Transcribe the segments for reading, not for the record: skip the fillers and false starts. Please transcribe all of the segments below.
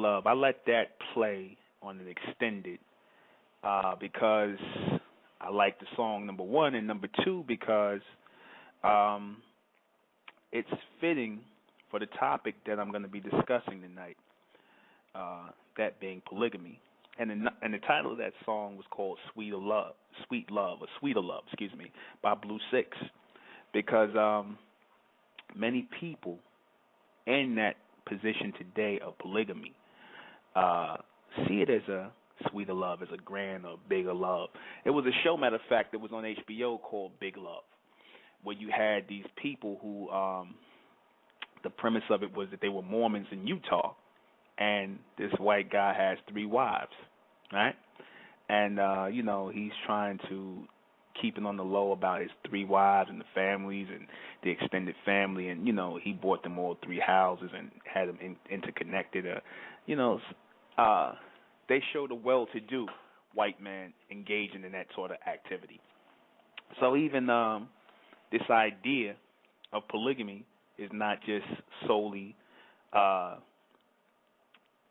Love. I let that play on an extended because I like the song, number one, and number two, because um, it's fitting for the topic that I'm going to be discussing tonight, that being polygamy. And the title of that song was called Sweeter Love, excuse me, by Blue Six, because many people in that position today of polygamy see it as a sweeter love, as a grand or bigger love. It was a show, matter of fact, that was on HBO called Big Love, where you had these people who, the premise of it was that they were Mormons in Utah, and this white guy has three wives, right? And, he's trying to keep it on the low about his three wives and the families and the extended family, and, he bought them all three houses and had them interconnected. They showed a well-to-do white man engaging in that sort of activity. So even this idea of polygamy is not just solely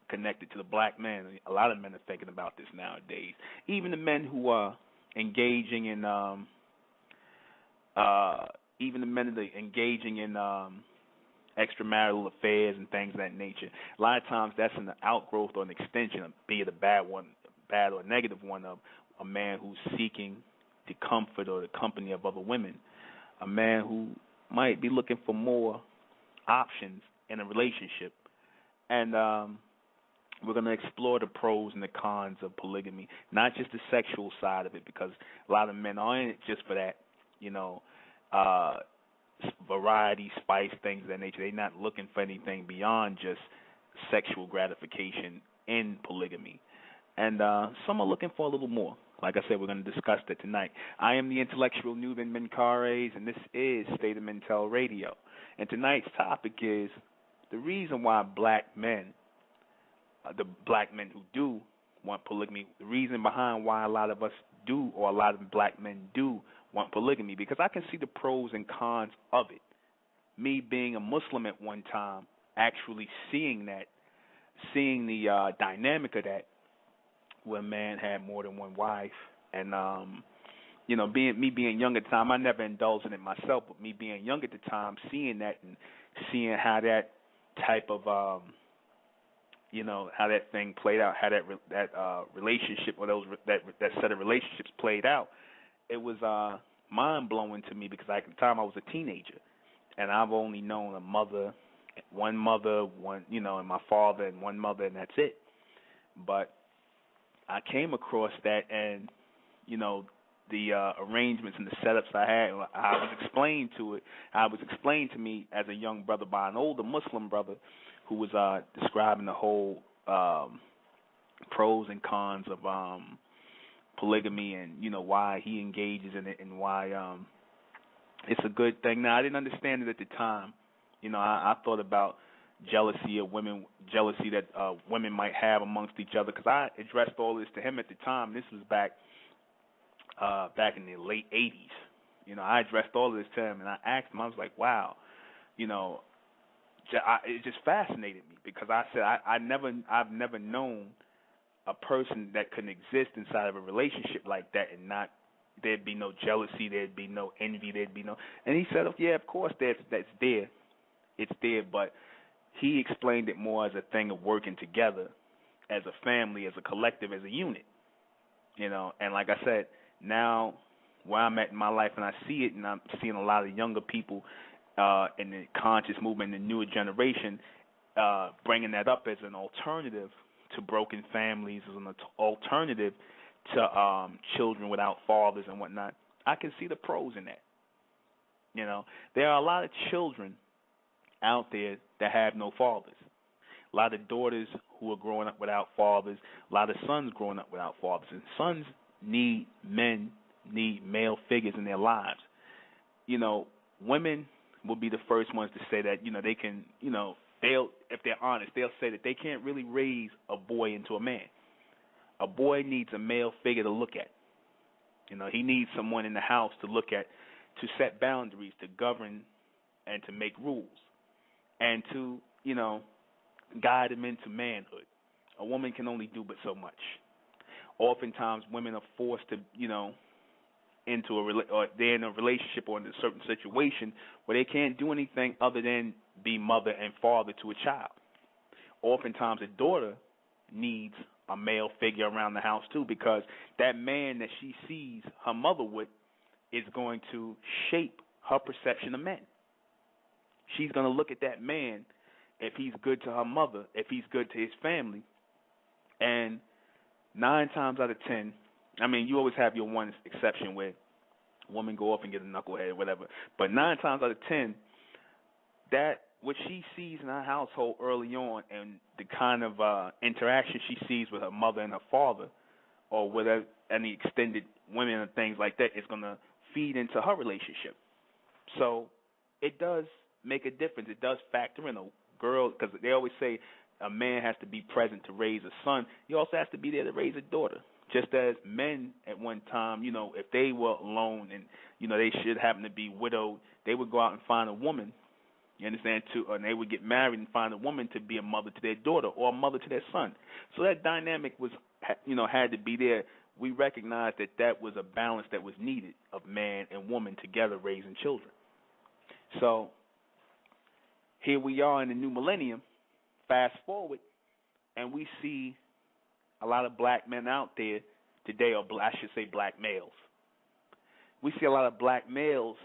connected to the black man. A lot of men are thinking about this nowadays. Even the men who are engaging in, extramarital affairs and things of that nature. A lot of times that's an outgrowth or an extension of, be it a bad or a negative one, of a man who's seeking the comfort or the company of other women. A man who might be looking for more options in a relationship. And we're going to explore the pros and the cons of polygamy, not just the sexual side of it, because a lot of men are in it just for that, variety, spice, things of that nature. They're not looking for anything beyond just sexual gratification in polygamy. And some are looking for a little more. Like I said, we're going to discuss that tonight. I am the intellectual Nuben Menkares, and this is State of Mentel Radio. And tonight's topic is the reason why black men, the black men who do want polygamy, the reason behind why a lot of us do, or a lot of black men do want polygamy, because I can see the pros and cons of it. Me being a Muslim at one time, actually seeing the dynamic of that, where a man had more than one wife, and being young at the time, I never indulged in it myself, but me being young at the time, seeing that and seeing how that type of how that thing played out, how that relationship or that set of relationships played out, it was mind blowing to me, because at the time I was a teenager, and I've only known one mother, and my father and one mother, and that's it. But I came across that, and the arrangements and the setups I had, I was explained to me as a young brother by an older Muslim brother who was describing the whole pros and cons of polygamy, and why he engages in it, and why it's a good thing. Now, I didn't understand it at the time. I thought about jealousy that women might have amongst each other, because I addressed all this to him at the time. This was back in the late 80s. I addressed all of this to him, and I asked him, I was like, wow, it just fascinated me, because I said I've never known a person that could exist inside of a relationship like that and not there'd be no jealousy, there'd be no envy, and he said, oh, yeah, of course that's there, it's there, but he explained it more as a thing of working together as a family, as a collective, as a unit, and like I said, now where I'm at in my life, and I see it, and I'm seeing a lot of younger people in the conscious movement, the newer generation, bringing that up as an alternative to broken families, as an alternative to children without fathers and whatnot. I can see the pros in that. There are a lot of children out there that have no fathers. A lot of daughters who are growing up without fathers. A lot of sons growing up without fathers. And sons need male figures in their lives. Women will be the first ones to say that, they can, if they're honest, they'll say that they can't really raise a boy into a man. A boy needs a male figure to look at. He needs someone in the house to look at, to set boundaries, to govern, and to make rules, and to, guide him into manhood. A woman can only do but so much. Oftentimes, women are forced to, into or they're in a relationship or in a certain situation where they can't do anything other than be mother and father to a child. Oftentimes, a daughter needs a male figure around the house too, because that man that she sees her mother with is going to shape her perception of men. She's going to look at that man, if he's good to her mother, if he's good to his family, and 9 times out of 10, I mean, you always have your one exception where a woman go off and get a knucklehead or whatever, but 9 times out of 10, that what she sees in her household early on and the kind of interaction she sees with her mother and her father, or with any extended women and things like that, is going to feed into her relationship. So it does make a difference. It does factor in. A girl, because they always say a man has to be present to raise a son. He also has to be there to raise a daughter. Just as men at one time, if they were alone and, they should happen to be widowed, they would go out and find a woman, you understand, and they would get married and find a woman to be a mother to their daughter or a mother to their son. So that dynamic was, had to be there. We recognized that was a balance that was needed of man and woman together raising children. So here we are in the new millennium, fast forward, and we see a lot of black men out there today, or I should say black males. We see a lot of black males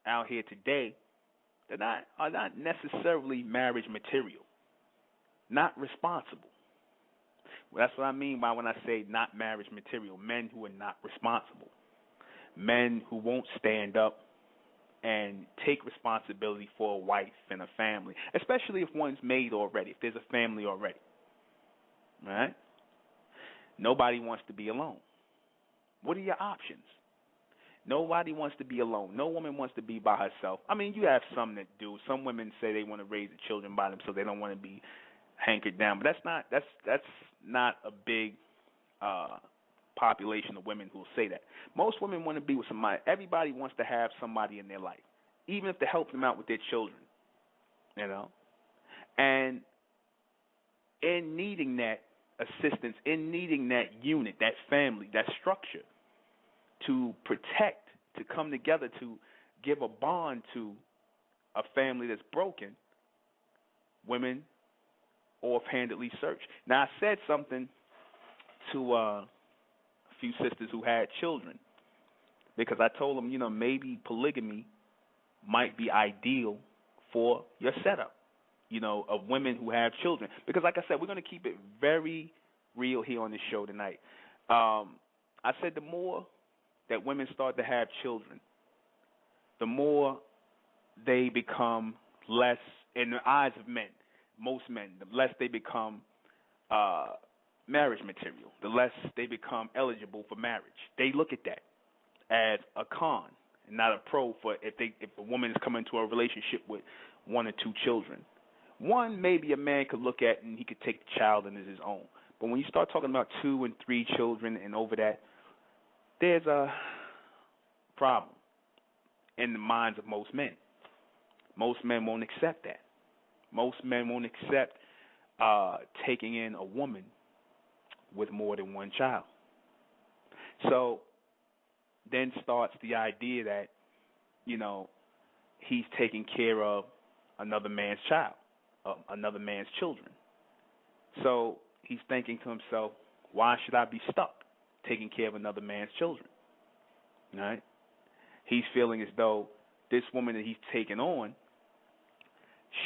out here today that are not necessarily marriage material, not responsible. Well, that's what I mean by when I say not marriage material. Men who are not responsible. Men who won't stand up and take responsibility for a wife and a family, especially if one's made already, if there's a family already. Right? Nobody wants to be alone. What are your options? Nobody wants to be alone. No woman wants to be by herself. I mean, you have some that do. Some women say they want to raise the children by themselves. They don't want to be hankered down. But that's not a big population of women who will say that. Most women want to be with somebody. Everybody wants to have somebody in their life, even if to help them out with their children, And in needing that assistance, in needing that unit, that family, that structure, to protect, to come together, to give a bond to a family that's broken, women offhandedly search. Now, I said something to a few sisters who had children, because I told them, maybe polygamy might be ideal for your setup, of women who have children. Because like I said, we're going to keep it very real here on this show tonight. I said the more that women start to have children, the more they become less, in the eyes of men, most men, the less they become marriage material, the less they become eligible for marriage. They look at that as a con and not a pro for if a woman is coming into a relationship with 1 or 2 children. One, maybe a man could look at and he could take the child in as his own. But when you start talking about 2 and 3 children and over that, there's a problem in the minds of most men. Most men won't accept that. Most men won't accept taking in a woman with more than 1 child. So then starts the idea that, he's taking care of another man's child, another man's children. So he's thinking to himself, why should I be stuck taking care of another man's children? Right? He's feeling as though this woman that he's taken on,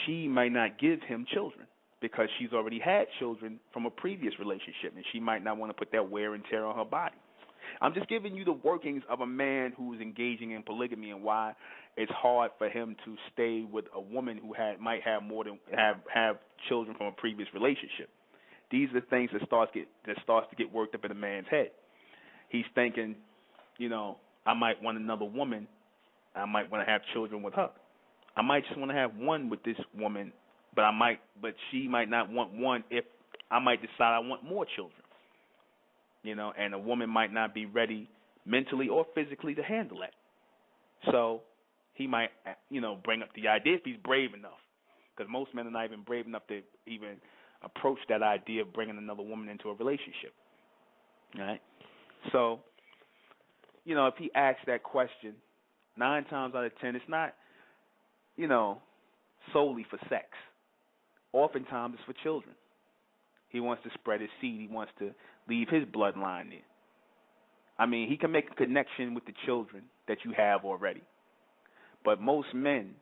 she might not give him children because she's already had children from a previous relationship, and she might not want to put that wear and tear on her body. I'm just giving you the workings of a man who's engaging in polygamy and why it's hard for him to stay with a woman who might have more than have children from a previous relationship. These are the things that starts to get worked up in a man's head. He's thinking, I might want another woman. I might want to have children with her. I might just want to have one with this woman, but she might not want one. If I might decide I want more children, and a woman might not be ready mentally or physically to handle that. So he might, bring up the idea if he's brave enough, because most men are not even brave enough to even approach that idea of bringing another woman into a relationship. All right? So, if he asks that question, 9 times out of 10, it's not, solely for sex. Oftentimes it's for children. He wants to spread his seed. He wants to leave his bloodline there. I mean, he can make a connection with the children that you have already. But most men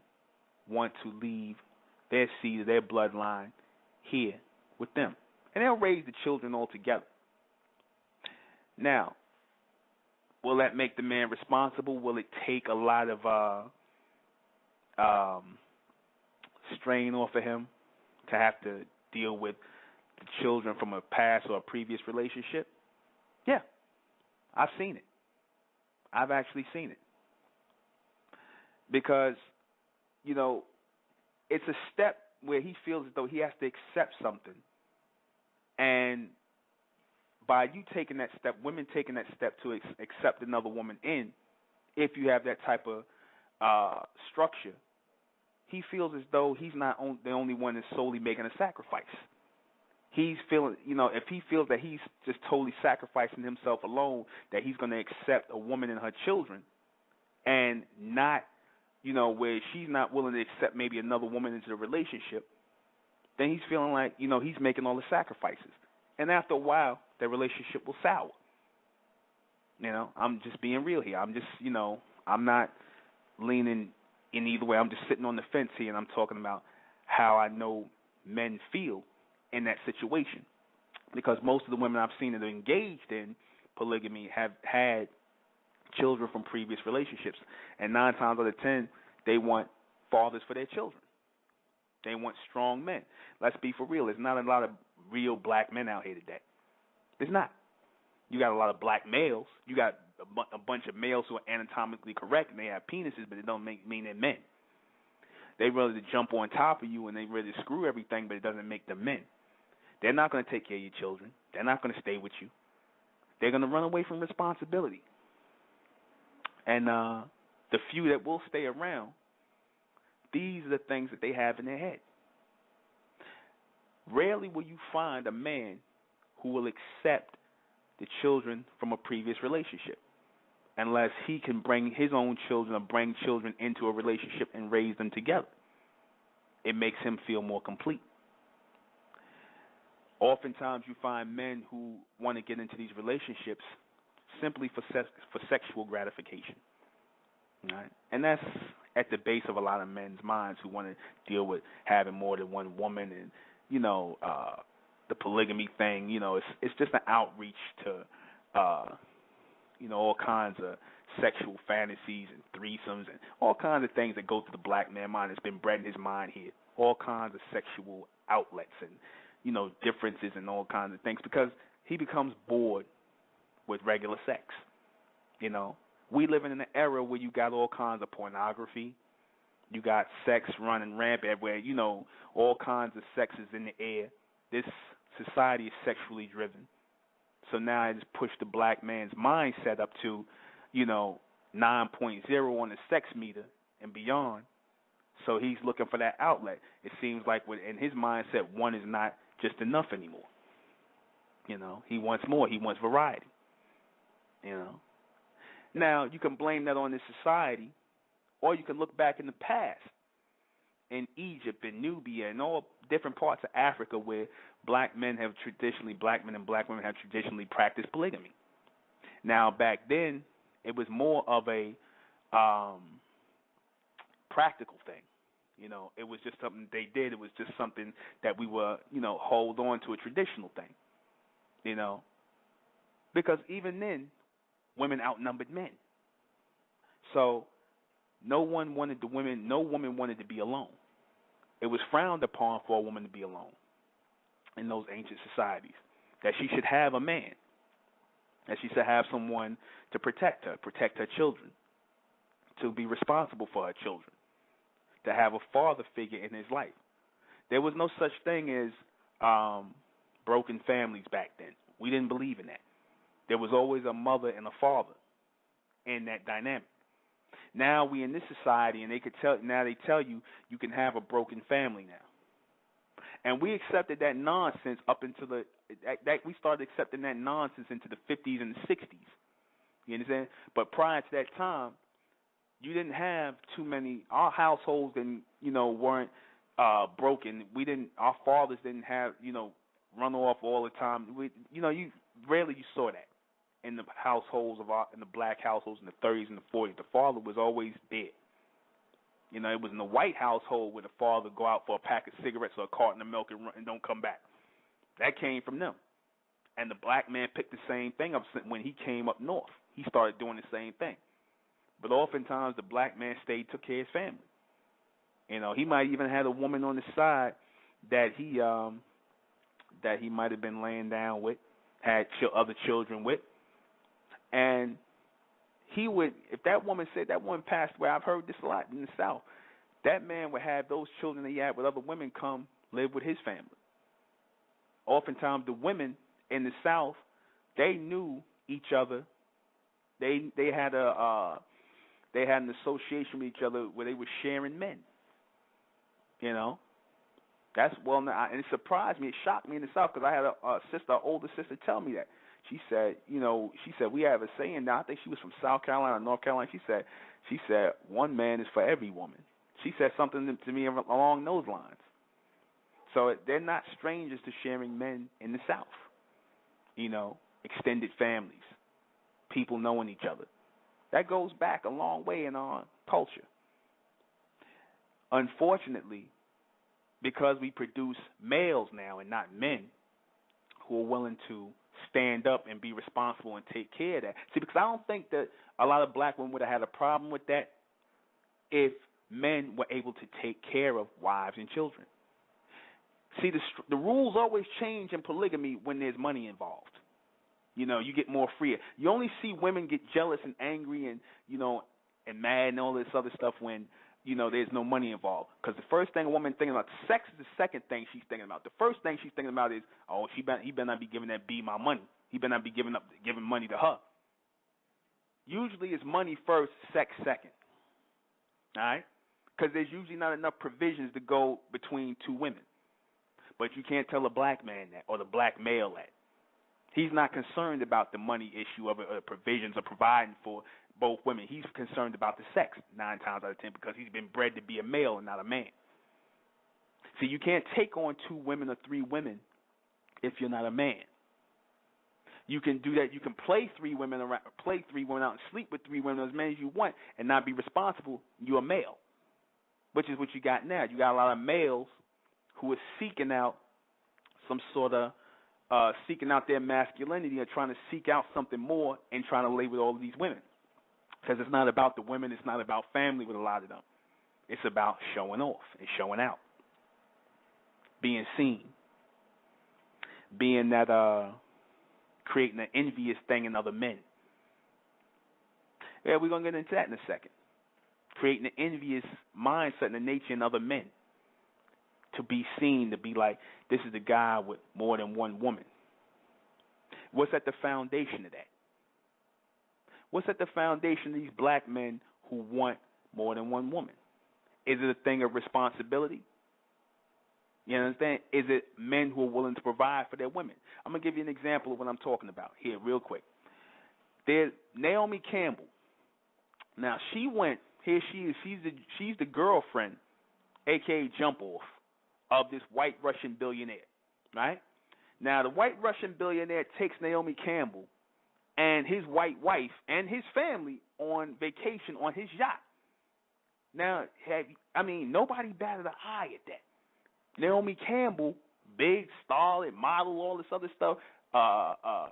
want to leave their seed, their bloodline here with them. And they'll raise the children all together. Now, will that make the man responsible? Will it take a lot of strain off of him to have to deal with the children from a past or a previous relationship? Yeah, I've seen it. I've actually seen it. Because, it's a step where he feels as though he has to accept something. And by you taking that step, women taking that step to accept another woman in, if you have that type of structure, he feels as though he's not the only one that's solely making a sacrifice. He's feeling, if he feels that he's just totally sacrificing himself alone, that he's going to accept a woman and her children, and not, where she's not willing to accept maybe another woman into the relationship, then he's feeling like, he's making all the sacrifices. And after a while, their relationship will sour. I'm just being real here. I'm just, I'm not leaning in either way. I'm just sitting on the fence here, and I'm talking about how I know men feel in that situation. Because most of the women I've seen that are engaged in polygamy have had children from previous relationships. And 9 times out of 10, they want fathers for their children. They want strong men. Let's be for real. There's not a lot of real black men out here today. There's not. You got a lot of black males. You got a bunch of males who are anatomically correct and they have penises, but it don't mean they're men. They ready to jump on top of you and they ready to screw everything, but it doesn't make them men. They're not going to take care of your children. They're not going to stay with you. They're going to run away from responsibility. And the few that will stay around, these are the things that they have in their head. Rarely will you find a man who will accept the children from a previous relationship unless he can bring his own children or bring children into a relationship and raise them together. It makes him feel more complete. Oftentimes you find men who want to get into these relationships simply for sexual gratification. Right? And that's at the base of a lot of men's minds who want to deal with having more than one woman and, the polygamy thing. It's just an outreach to, all kinds of sexual fantasies and threesomes and all kinds of things that go through the black man's mind. It's been bred in his mind here. All kinds of sexual outlets and, differences and all kinds of things because he becomes bored with regular sex. We live in an era where you got all kinds of pornography. You got sex running rampant everywhere. All kinds of sex is in the air. This society is sexually driven. So now it's pushed the black man's mindset up to, 9.0 on the sex meter and beyond. So he's looking for that outlet. It seems like in his mindset, one is not just enough anymore. He wants more. He wants variety. Now, you can blame that on this society, or you can look back in the past, in Egypt and Nubia and all different parts of Africa where black men and black women have traditionally practiced polygamy. Now, back then, it was more of a practical thing. It was just something they did. It was just something that we were, hold on to, a traditional thing, because even then, women outnumbered men. So no woman wanted to be alone. It was frowned upon for a woman to be alone in those ancient societies, that she should have a man, that she should have someone to protect her children, to be responsible for her children, to have a father figure in his life. There was no such thing as broken families back then. We didn't believe in that. There was always a mother and a father in that dynamic. Now we in this society, and they tell you you can have a broken family now. And we accepted that nonsense up until we started accepting that nonsense into the 50s and the 60s. You understand? But prior to that time, you didn't have too many. Our households didn't, weren't broken. Our fathers didn't have, run off all the time. You rarely you saw that in the households in the black households in the 30s and the 40s. The father was always dead. It was in the white household where the father go out for a pack of cigarettes or a carton of milk and don't come back. That came from them. And the black man picked the same thing up when he came up north. He started doing the same thing. But oftentimes the black man took care of his family. He might even had a woman on the side that he might have been laying down with, had other children with, and he would, if that woman said that woman passed away, I've heard this a lot in the South, that man would have those children that he had with other women come live with his family. Oftentimes the women in the South, they knew each other. They had an association with each other where they were sharing men. That's and it surprised me. It shocked me in the South because I had an older sister, tell me that. She said, we have a saying now. I think she was from South Carolina or North Carolina. She said, one man is for every woman. She said something to me along those lines. So they're not strangers to sharing men in the South. Extended families, people knowing each other. That goes back a long way in our culture. Unfortunately, because we produce males now and not men who are willing to stand up and be responsible and take care of that. See, because I don't think that a lot of black women would have had a problem with that if men were able to take care of wives and children. See, the rules always change in polygamy when there's money involved. You get more freer. You only see women get jealous and angry and, and mad and all this other stuff when, there's no money involved. Because the first thing a woman thinking about, sex is the second thing she's thinking about. The first thing she's thinking about is, he better not be giving that B my money. He better not be giving money to her. Usually it's money first, sex second. All right? Because there's usually not enough provisions to go between two women. But you can't tell a black man that or the black male that. He's not concerned about the money issue of provisions or providing for both women. He's concerned about the sex 9 times out of 10 because he's been bred to be a male and not a man. See, you can't take on 2 women or 3 women if you're not a man. You can do that. You can play 3 women out and sleep with 3 women as many as you want and not be responsible. You're a male, which is what you got now. You got a lot of males who are seeking out some sort of seeking out their masculinity and trying to seek out something more and trying to lay with all of these women. Because it's not about the women. It's not about family with a lot of them. It's about showing off and showing out. Being seen. Being that, creating an envious thing in other men. Yeah, we're going to get into that in a second. Creating an envious mindset and the nature in other men. To be seen, to be like, this is the guy with more than one woman. What's at the foundation of that? What's at the foundation of these black men who want more than one woman? Is it a thing of responsibility? You understand? Is it men who are willing to provide for their women? I'm going to give you an example of what I'm talking about here real quick. There's Naomi Campbell. Now, she went, here she is, she's the girlfriend, a.k.a. jump off, of this white Russian billionaire, right? Now, the white Russian billionaire takes Naomi Campbell and his white wife and his family on vacation on his yacht. Now, nobody batted an eye at that. Naomi Campbell, big, starlet, model, all this other stuff, high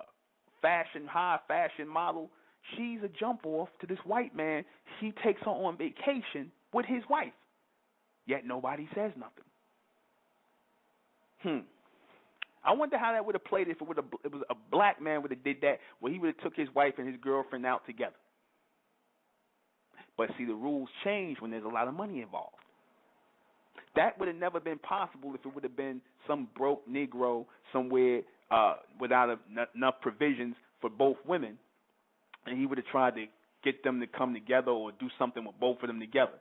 fashion model, she's a jump off to this white man. He takes her on vacation with his wife, yet nobody says nothing. I wonder how that would have played if it was a black man would have did that, where he would have took his wife and his girlfriend out together. But see, the rules change when there's a lot of money involved. That would have never been possible if it would have been some broke Negro somewhere without enough provisions for both women, and he would have tried to get them to come together or do something with both of them together.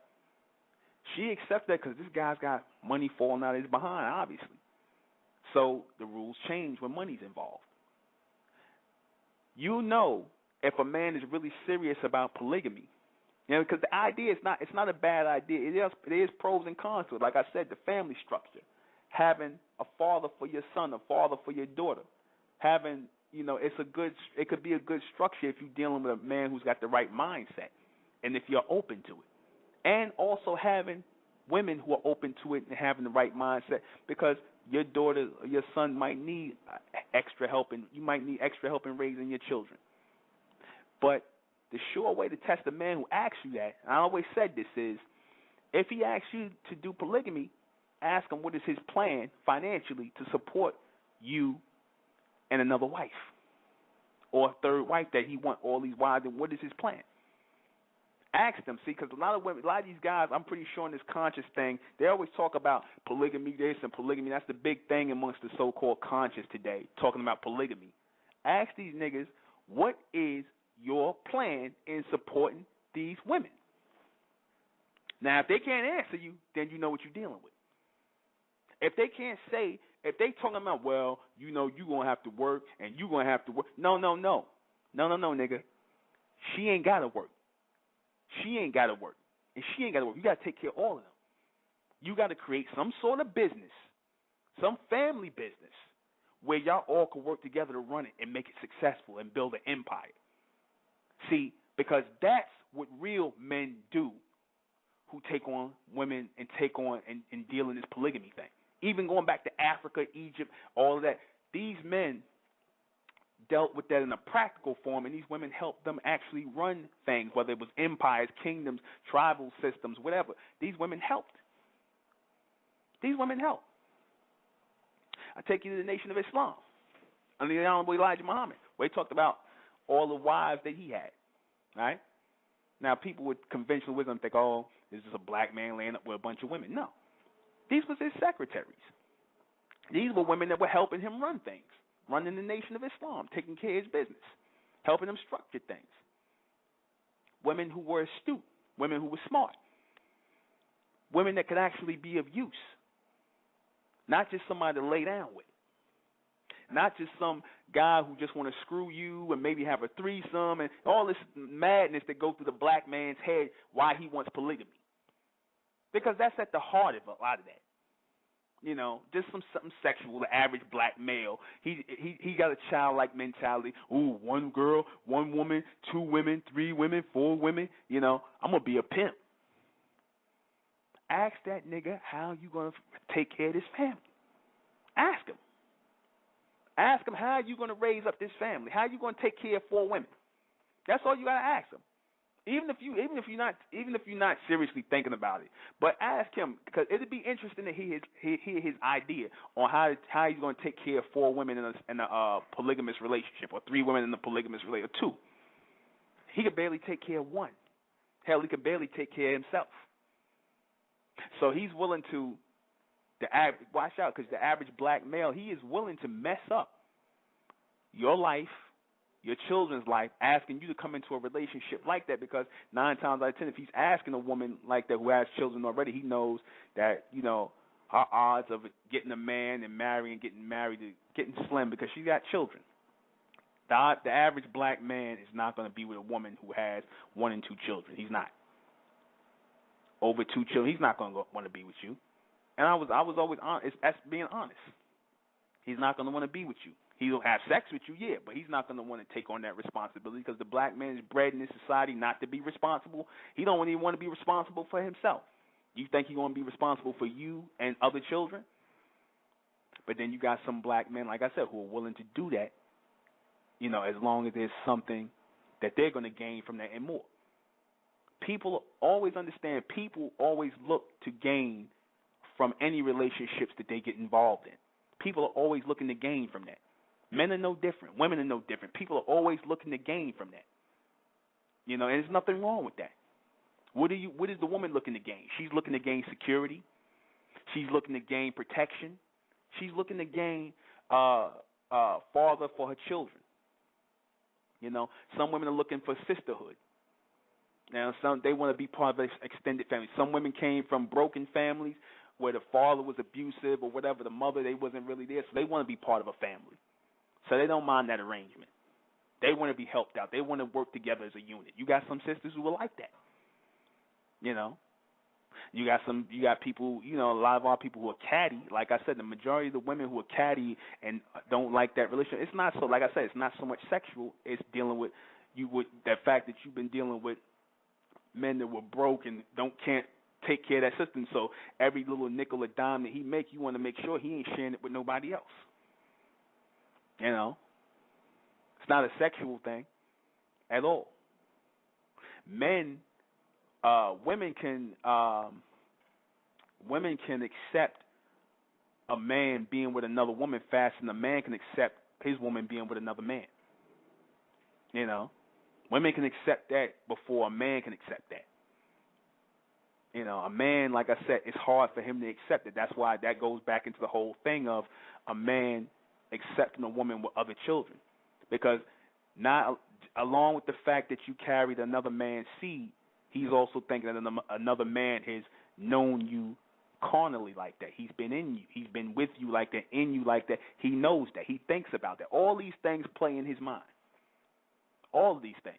She accepts that because this guy's got money falling out of his behind, obviously. So the rules change when money's involved. You know if a man is really serious about polygamy, because the idea is it's not a bad idea. It is pros and cons to it. Like I said, the family structure, having a father for your son, a father for your daughter, having it could be a good structure if you're dealing with a man who's got the right mindset, and if you're open to it, and also having women who are open to it and having the right mindset, because your daughter or your son might need extra help, and you might need extra help in raising your children. But the sure way to test a man who asks you that, and I always said this, is if he asks you to do polygamy, ask him what is his plan financially to support you and another wife, or a third wife that he wants all these wives, and what is his plan? Ask them, see, because a lot of these guys, I'm pretty sure in this conscious thing, they always talk about polygamy this and polygamy. That's the big thing amongst the so-called conscious today, talking about polygamy. Ask these niggas, what is your plan in supporting these women? Now, if they can't answer you, then you know what you're dealing with. If they can't say, if they talking about, well, you're going to have to work and you're going to have to work. No, nigga. She ain't got to work. She ain't got to work. And she ain't got to work. You got to take care of all of them. You got to create some sort of business, some family business, where y'all all can work together to run it and make it successful and build an empire. See, because that's what real men do, who take on women and take on and deal in this polygamy thing. Even going back to Africa, Egypt, all of that, these men dealt with that in a practical form, and these women helped them actually run things, whether it was empires, kingdoms, tribal systems, whatever. These women helped. These women helped. I take you to the Nation of Islam, under the Honorable Elijah Muhammad, where he talked about all the wives that he had, right? Now, people with conventional wisdom think, oh, this is a black man laying up with a bunch of women. No. These was his secretaries. These were women that were helping him run things, running the Nation of Islam, taking care of his business, helping him structure things. Women who were astute, women who were smart, women that could actually be of use, not just somebody to lay down with, not just some guy who just want to screw you and maybe have a threesome and all this madness that goes through the black man's head why he wants polygamy. Because that's at the heart of a lot of that. Just something sexual, the average black male. He got a childlike mentality. Ooh, one girl, one woman, 2 women, 3 women, 4 women. I'm going to be a pimp. Ask that nigga how you going to take care of this family. Ask him. Ask him how you going to raise up this family. How you going to take care of 4 women. That's all you got to ask him. Even if you're not seriously thinking about it, but ask him, because it'd be interesting to hear his idea on how he's going to take care of 4 women in a polygamous relationship, or 3 women in a polygamous relationship, or 2. He could barely take care of 1. Hell, he could barely take care of himself. So he's willing to watch out, because the average black male, he is willing to mess up your life, your children's life, asking you to come into a relationship like that, because 9 times out of 10, if he's asking a woman like that who has children already, he knows that, her odds of getting a man and getting married is getting slim, because she got children. The average black man is not going to be with a woman who has 1 and 2 children. He's not. Over 2 children, he's not going to want to be with you. And I was always honest. That's being honest. He's not going to want to be with you. He'll have sex with you, yeah, but he's not going to want to take on that responsibility, because the black man is bred in this society not to be responsible. He don't even want to be responsible for himself. You think he's going to be responsible for you and other children? But then you got some black men, like I said, who are willing to do that, as long as there's something that they're going to gain from that and more. People always understand, people always look to gain from any relationships that they get involved in. People are always looking to gain from that. Men are no different. Women are no different. People are always looking to gain from that. And there's nothing wrong with that. What is the woman looking to gain? She's looking to gain security. She's looking to gain protection. She's looking to gain father for her children. Some women are looking for sisterhood. Now, they want to be part of an extended family. Some women came from broken families where the father was abusive or whatever, the mother, they wasn't really there, so they want to be part of a family. So they don't mind that arrangement. They want to be helped out. They want to work together as a unit. You got some sisters who are like that. You know, you got people, you know, a lot of our people who are catty. Like I said, the majority of the women who are catty and don't like that relationship, it's not so, like I said, it's not so much sexual. It's dealing with that fact that you've been dealing with men that were broke and can't take care of that system. So every little nickel or dime that he make, you want to make sure he ain't sharing it with nobody else. You know, it's not a sexual thing at all. Women can accept a man being with another woman faster than a man can accept his woman being with another man. You know, women can accept that before a man can accept that. You know, a man, like I said, it's hard for him to accept it. That's why that goes back into the whole thing of a man accepting a woman with other children, because not along with the fact that you carried another man's seed, he's also thinking that another man has known you carnally like that. He's been in you. He's been with you like that, in you like that. He knows that. He thinks about that. All these things play in his mind. All of these things.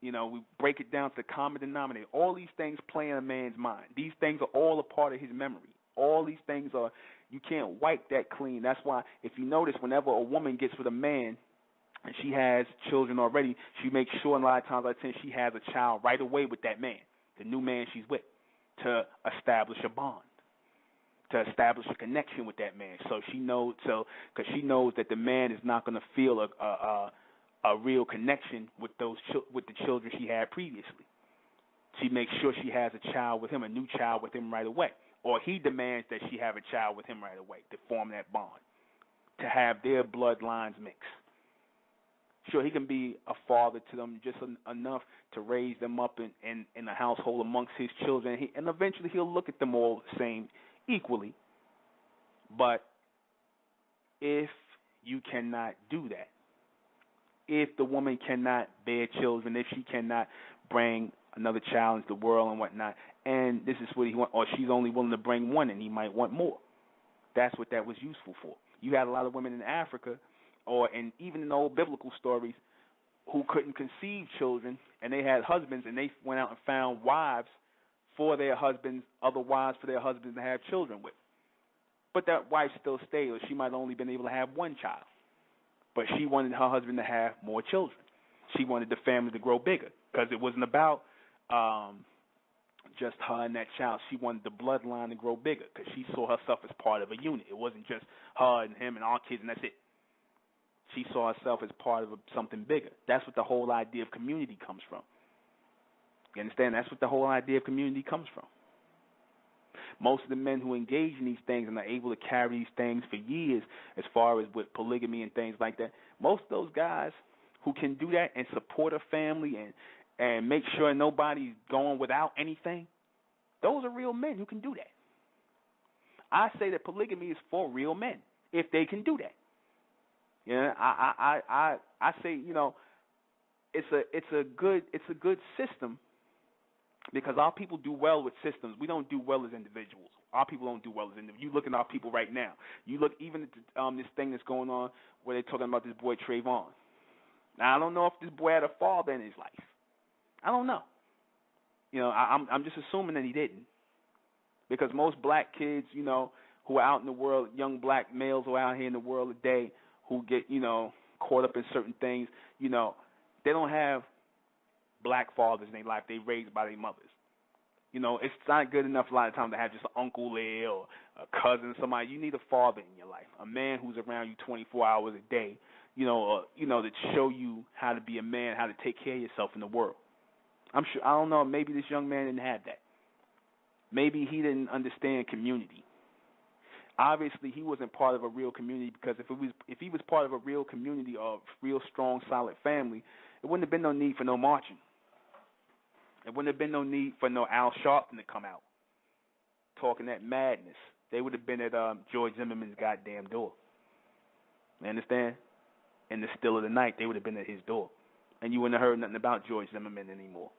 You know, we break it down to the common denominator. All these things play in a man's mind. These things are all a part of his memory. All these things are, you can't wipe that clean. That's why, if you notice, whenever a woman gets with a man and she has children already, she makes sure, a lot of times, she has a child right away with that man, the new man she's with, to establish a bond, to establish a connection with that man. So she knows, because she knows that the man is not going to feel a real connection with with the children she had previously. She makes sure she has a child with him, a new child with him right away, or he demands that she have a child with him right away to form that bond, to have their bloodlines mix. Sure, he can be a father to them just enough to raise them up in a household amongst his children, and eventually he'll look at them all the same equally. But if you cannot do that, if the woman cannot bear children, if she cannot bring another child into the world and whatnot, and this is what he wants, or she's only willing to bring one and he might want more, that's what that was useful for. You had a lot of women in Africa, and even in the old biblical stories, who couldn't conceive children, and they had husbands, and they went out and found wives for their husbands, other wives for their husbands to have children with. But that wife still stayed, or she might have only been able to have one child. But she wanted her husband to have more children. She wanted the family to grow bigger, because it wasn't about just her and that child. She wanted the bloodline to grow bigger, because she saw herself as part of a unit. It wasn't just her and him and our kids and that's it. She saw herself as part of something bigger. That's what the whole idea of community comes from. You understand? That's what the whole idea of community comes from. Most of the men who engage in these things and are able to carry these things for years, as far as with polygamy and things like that, most of those guys who can do that and support a family and make sure nobody's going without anything, those are real men who can do that. I say that polygamy is for real men if they can do that. You know, I say, you know, it's a good system, because our people do well with systems. We don't do well as individuals. Our people don't do well as individuals. You look at our people right now. You look even at this thing that's going on where they're talking about this boy Trayvon. Now, I don't know if this boy had a father in his life. I don't know. You know, I'm just assuming that he didn't, because most black kids, you know, who are out in the world, young black males who are out here in the world today, who get, you know, caught up in certain things, you know, they don't have black fathers in their life. They raised by their mothers. You know, it's not good enough a lot of times to have just an uncle there or a cousin, somebody. You need a father in your life, a man who's around you 24 hours a day, you know, to show you how to be a man, how to take care of yourself in the world. I'm sure, I don't know, maybe this young man didn't have that. Maybe he didn't understand community. Obviously, he wasn't part of a real community, because if he was part of a real community or a real strong, solid family, it wouldn't have been no need for no marching. It wouldn't have been no need for no Al Sharpton to come out talking that madness. They would have been at George Zimmerman's goddamn door. You understand? In the still of the night, they would have been at his door, and you wouldn't have heard nothing about George Zimmerman anymore.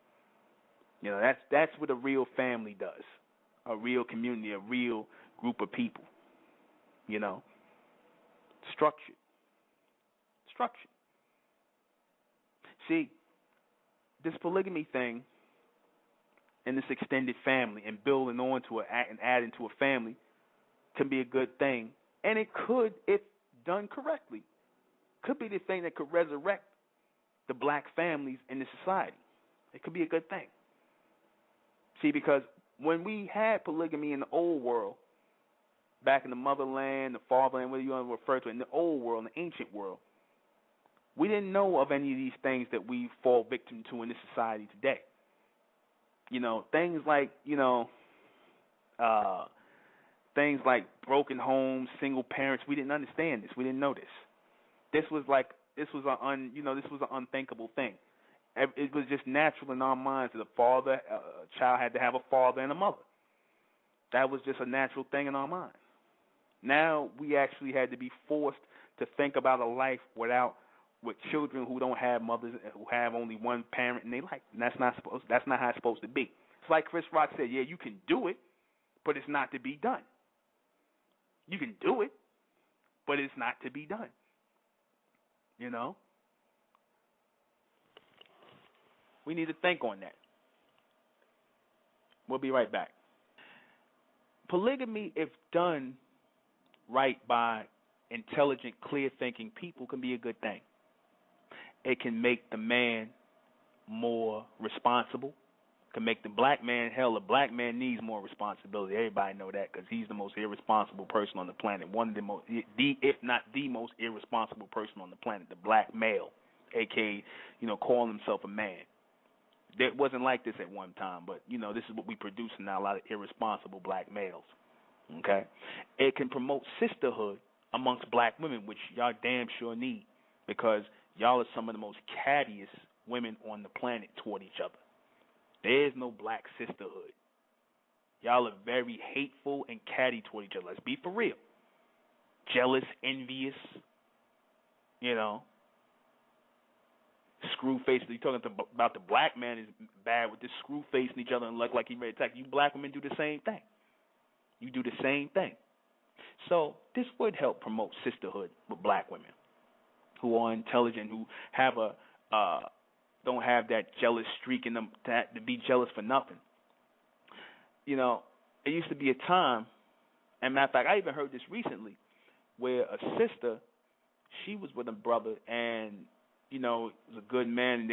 You know, that's what a real family does. a real community, a real group of people. You know, structured. See, this polygamy thing and this extended family and building on to it and adding to a family can be a good thing. And it could, if done correctly, could be the thing that could resurrect the black families in the society. It could be a good thing. See, because when we had polygamy in the old world, back in the motherland, the fatherland, whatever you want to refer to, in the old world, in the ancient world, we didn't know of any of these things that we fall victim to in this society today. You know, things like, things like broken homes, single parents. We didn't understand this. We didn't know this. This was an unthinkable thing. It was just natural in our minds that a child had to have a father and a mother. That was just a natural thing in our minds. Now we actually had to be forced to think about a life with children who don't have mothers, who have only one parent in their life. And that's not how it's supposed to be. It's like Chris Rock said, yeah, you can do it, but it's not to be done. You can do it, but it's not to be done. You know? We need to think on that. We'll be right back. Polygamy, if done right by intelligent, clear-thinking people, can be a good thing. It can make the man more responsible. Can make the black man, a black man needs more responsibility. Everybody know that because he's the most irresponsible person on the planet. One of the most, if not the most irresponsible person on the planet, the black male, a.k.a., calling himself a man. It wasn't like this at one time, but, this is what we produce now, a lot of irresponsible black males, okay? It can promote sisterhood amongst black women, which y'all damn sure need, because y'all are some of the most cattiest women on the planet toward each other. There is no black sisterhood. Y'all are very hateful and catty toward each other. Let's be for real. Jealous, envious, screw face. You talking about the black man is bad with this screw facing each other and look like he ready to attack. You black women do the same thing. You do the same thing. So this would help promote sisterhood with black women who are intelligent, who have don't have that jealous streak in them to be jealous for nothing. It used to be a time, and matter of fact, I even heard this recently, where a sister, she was with a brother, and was a good man, and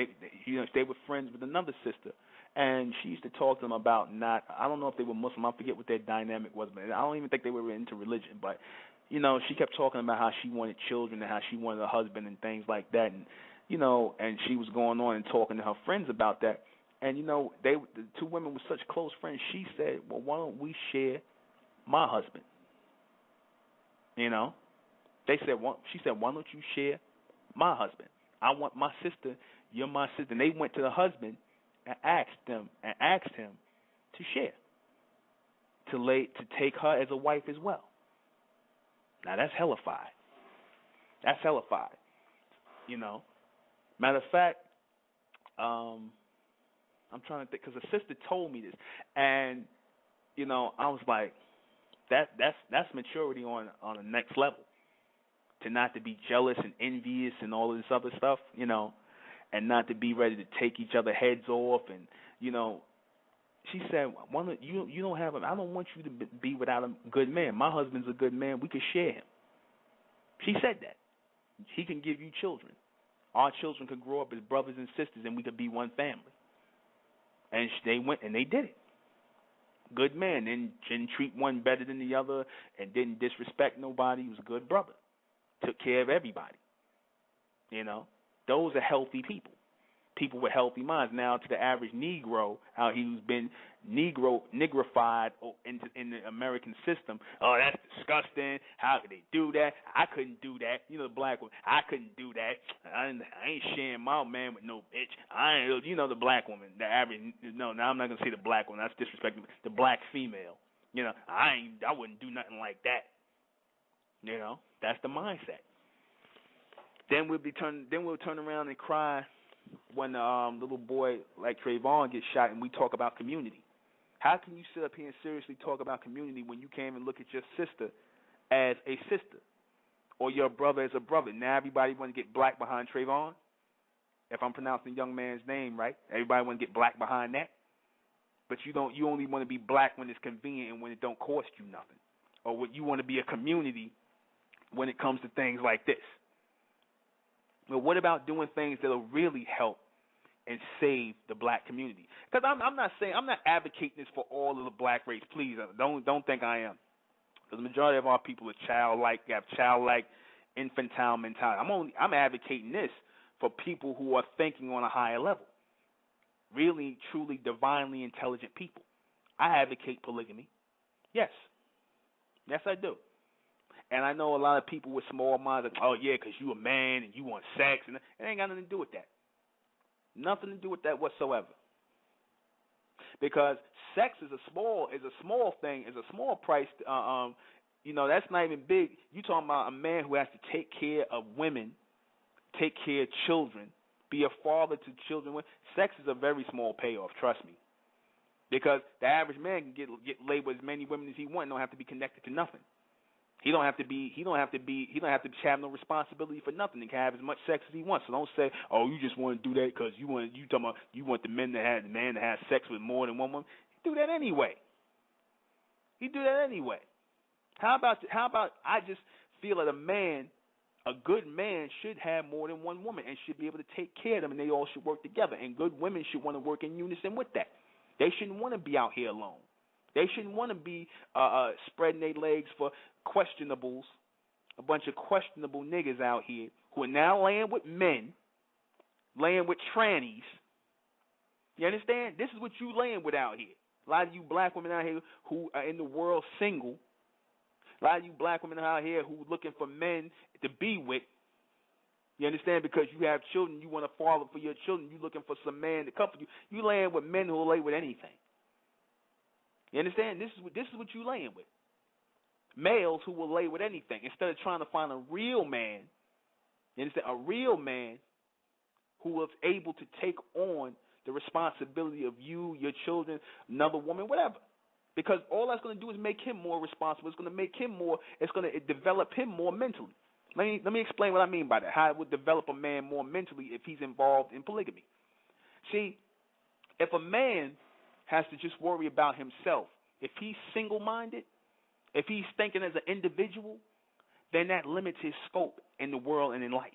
they were friends with another sister, and she used to talk to them about I don't know if they were Muslim, I forget what their dynamic was, but I don't even think they were into religion, but she kept talking about how she wanted children and how she wanted a husband and things like that, and and she was going on and talking to her friends about that, and the two women were such close friends. She said, well, why don't we share my husband? She said, why don't you share my husband? I want my sister, you're my sister. And they went to the husband and asked him to share, to take her as a wife as well. Now that's hellified. Matter of fact, I'm trying to think, because a sister told me this, and I was like, that's maturity on the next level. To not to be jealous and envious and all of this other stuff, and not to be ready to take each other heads off, and she said, you don't have I don't want you to be without a good man. My husband's a good man. We could share him. She said that. He can give you children. Our children could grow up as brothers and sisters, and we could be one family. And they went and they did it. Good man. Didn't treat one better than the other, and didn't disrespect nobody. He was a good brother. Took care of everybody. Those are healthy people. People with healthy minds. Now, to the average Negro, how he's been nigrified in the American system. Oh, that's disgusting. How could they do that? I couldn't do that. The black one. I couldn't do that. I ain't sharing my man with no bitch. I ain't. The black woman. The average. No, now I'm not gonna say the black one. That's disrespectful. The black female. I wouldn't do nothing like that. That's the mindset. Then we'll turn around and cry when little boy like Trayvon gets shot, and we talk about community. How can you sit up here and seriously talk about community when you can't even look at your sister as a sister or your brother as a brother? Now everybody want to get black behind Trayvon. If I'm pronouncing the young man's name right, everybody want to get black behind that. But you don't. You only want to be black when it's convenient and when it don't cost you nothing, or when you want to be a community when it comes to things like this. But what about doing things that'll really help and save the black community? Because I'm not advocating this for all of the black race. Please don't think I am. Because the majority of our people are have childlike, infantile mentality. I'm advocating this for people who are thinking on a higher level. Really, truly, divinely intelligent people. I advocate polygamy. Yes. Yes, I do. And I know a lot of people with small minds are, oh, yeah, because you a man and you want sex. And it ain't got nothing to do with that. Nothing to do with that whatsoever. Because sex is a small thing, is a small price. That's not even big. You talking about a man who has to take care of women, take care of children, be a father to children. Sex is a very small payoff, trust me. Because the average man can get laid with as many women as he wants, don't have to be connected to nothing. He don't have to have no responsibility for nothing. He can have as much sex as he wants. So don't say, oh, you just want to do that because you want the man to have sex with more than one woman. He do that anyway. How about I just feel that a good man should have more than one woman and should be able to take care of them, and they all should work together. And good women should want to work in unison with that. They shouldn't want to be out here alone. They shouldn't want to be spreading their legs for questionables, a bunch of questionable niggas out here who are now laying with men, laying with trannies. You understand? This is what you laying with out here. A lot of you black women out here who are in the world single. A lot of you black women out here who are looking for men to be with. You understand? Because you have children, you want to father for your children. You looking for some man to comfort you. You laying with men who will lay with anything. You understand? This is what you laying with. Males who will lay with anything instead of trying to find a real man. You understand? A real man who was able to take on the responsibility of you, your children, another woman, whatever. Because all that's going to do is make him more responsible. It's going to make him more. It's going to develop him more mentally. Let me explain what I mean by that. How it would develop a man more mentally if he's involved in polygamy. See, if a man has to just worry about himself, if he's single-minded, if he's thinking as an individual, then that limits his scope in the world and in life.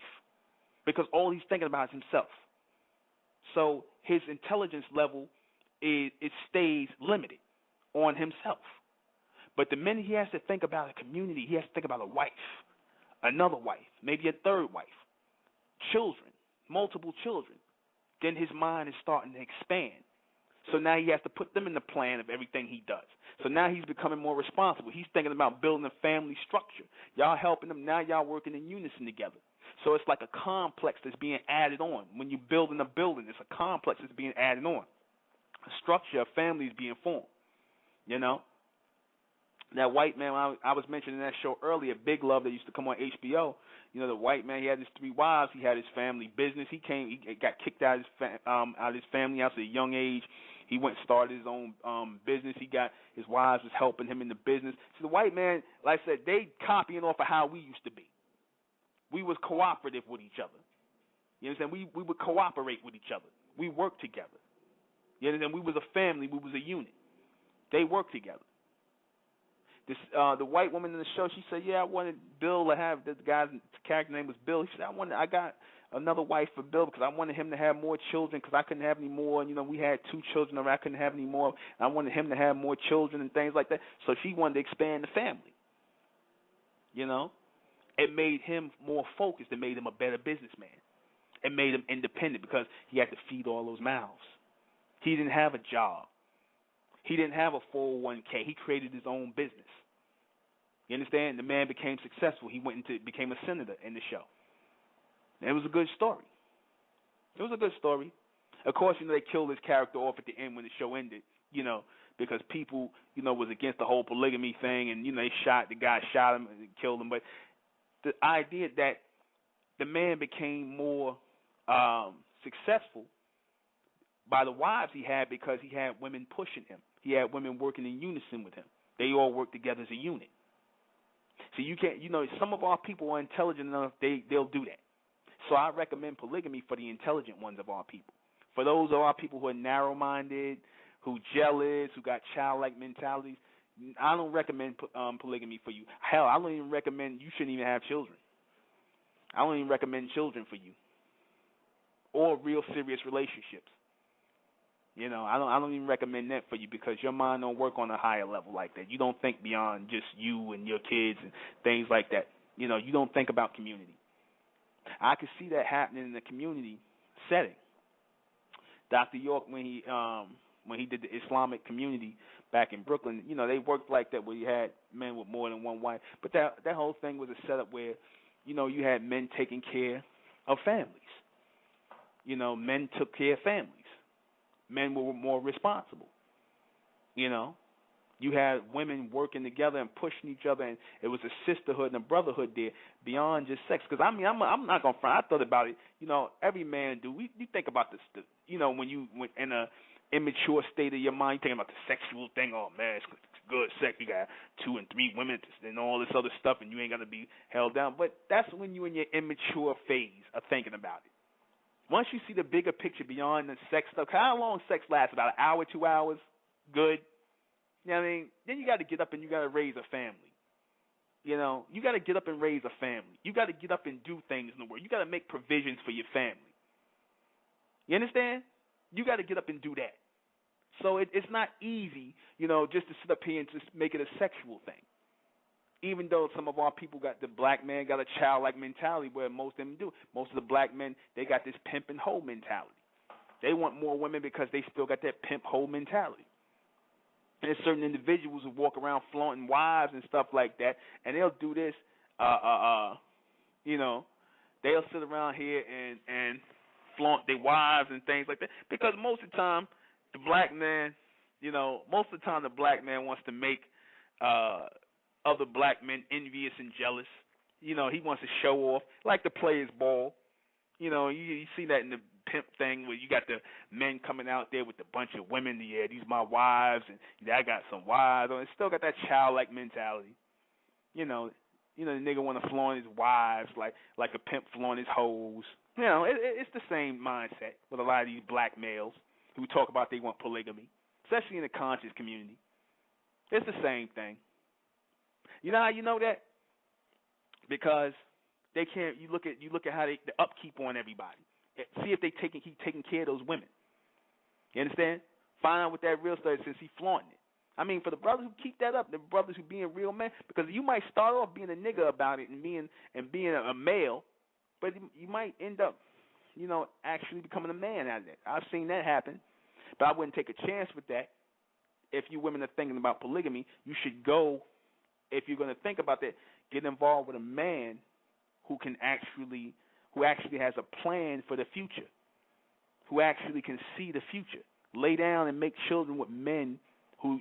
Because all he's thinking about is himself. So his intelligence level it stays limited on himself. But the minute he has to think about a community, he has to think about a wife, another wife, maybe a third wife, children, multiple children, then his mind is starting to expand. So now he has to put them in the plan of everything he does. So now he's becoming more responsible. He's thinking about building a family structure. Y'all helping him. Now y'all working in unison together. So it's like a complex that's being added on. When you're building a building, it's a complex that's being added on. A structure of family is being formed. You know? That white man, I was mentioning that show earlier, Big Love, that used to come on HBO. You know, the white man, he had his 3 wives. He had his family business. He got kicked out of his family house at a young age. He went and started his own business. His wives was helping him in the business. So the white man, like I said, they copying off of how we used to be. We was cooperative with each other. You understand? We would cooperate with each other. We worked together. You understand? We was a family. We was a unit. They worked together. The white woman in the show, she said, "Yeah, I wanted Bill to have the guy's character name was Bill." He said, "I got another wife for Bill because I wanted him to have more children because I couldn't have any more. And, you know, we had 2 children, and I couldn't have any more. And I wanted him to have more children and things like that. So she wanted to expand the family. You know, it made him more focused. It made him a better businessman. It made him independent because he had to feed all those mouths. He didn't have a job. He didn't have a 401k. He created his own business. You understand? The man became successful. He became a senator in the show. And it was a good story. It was a good story. Of course, you know, they killed his character off at the end when the show ended, you know, because people, you know, was against the whole polygamy thing, and, you know, the guy shot him and killed him. But the idea that the man became more successful by the wives he had because he had women pushing him. He had women working in unison with him. They all work together as a unit. So you can't, some of our people are intelligent enough, they'll do that. So I recommend polygamy for the intelligent ones of our people. For those of our people who are narrow-minded, who jealous, who got childlike mentalities, I don't recommend polygamy for you. Hell, I don't even recommend, you shouldn't even have children. I don't even recommend children for you, or real serious relationships. I don't even recommend that for you, because your mind don't work on a higher level like that. You don't think beyond just you and your kids and things like that. You don't think about community. I could see that happening in the community setting. Dr. York, when he did the Islamic community back in Brooklyn, they worked like that, where you had men with more than one wife. But that whole thing was a setup where, you had men taking care of families. Men took care of families. Men were more responsible. You had women working together and pushing each other, and it was a sisterhood and a brotherhood there beyond just sex. Because I'm not gonna front. I thought about it. Every man do. You think about this. When in a immature state of your mind, you think about the sexual thing. Oh man, it's good sex. You got 2 and 3 women and all this other stuff, and you ain't gonna be held down. But that's when you in your immature phase of thinking about it. Once you see the bigger picture beyond the sex stuff, how long sex lasts? About an hour, 2 hours? Good. You know what I mean? Then you got to get up and you got to raise a family. You got to get up and raise a family. You got to get up and do things in the world. You got to make provisions for your family. You understand? You got to get up and do that. So it's not easy, just to sit up here and just make it a sexual thing. Even though some of our people the black man got a childlike mentality, where most of them do. Most of the black men, they got this pimp and hoe mentality. They want more women because they still got that pimp hoe mentality. And there's certain individuals who walk around flaunting wives and stuff like that, and they'll do this, they'll sit around here and flaunt their wives and things like that, because most of the time the black man wants to make other black men envious and jealous. He wants to show off, like to play his ball. You see that in the pimp thing, where you got the men coming out there with a bunch of women. Yeah, these my wives, and I got some wives. And still got that childlike mentality. The nigga want to flaunt his wives like a pimp flaunt his hoes. It's the same mindset with a lot of these black males who talk about they want polygamy, especially in the conscious community. It's the same thing. You know how you know that? Because they can't. You look at how the upkeep on everybody. See if he's taking care of those women. You understand? Find out what that real stuff is, since he's flaunting it. I mean, for the brothers who keep that up, the brothers who being real men, because you might start off being a nigga about it and being a male, but you might end up, actually becoming a man out of it. I've seen that happen, but I wouldn't take a chance with that. If you women are thinking about polygamy, you should go. If you're going to think about that, get involved with a man who actually has a plan for the future, who actually can see the future. Lay down and make children with men who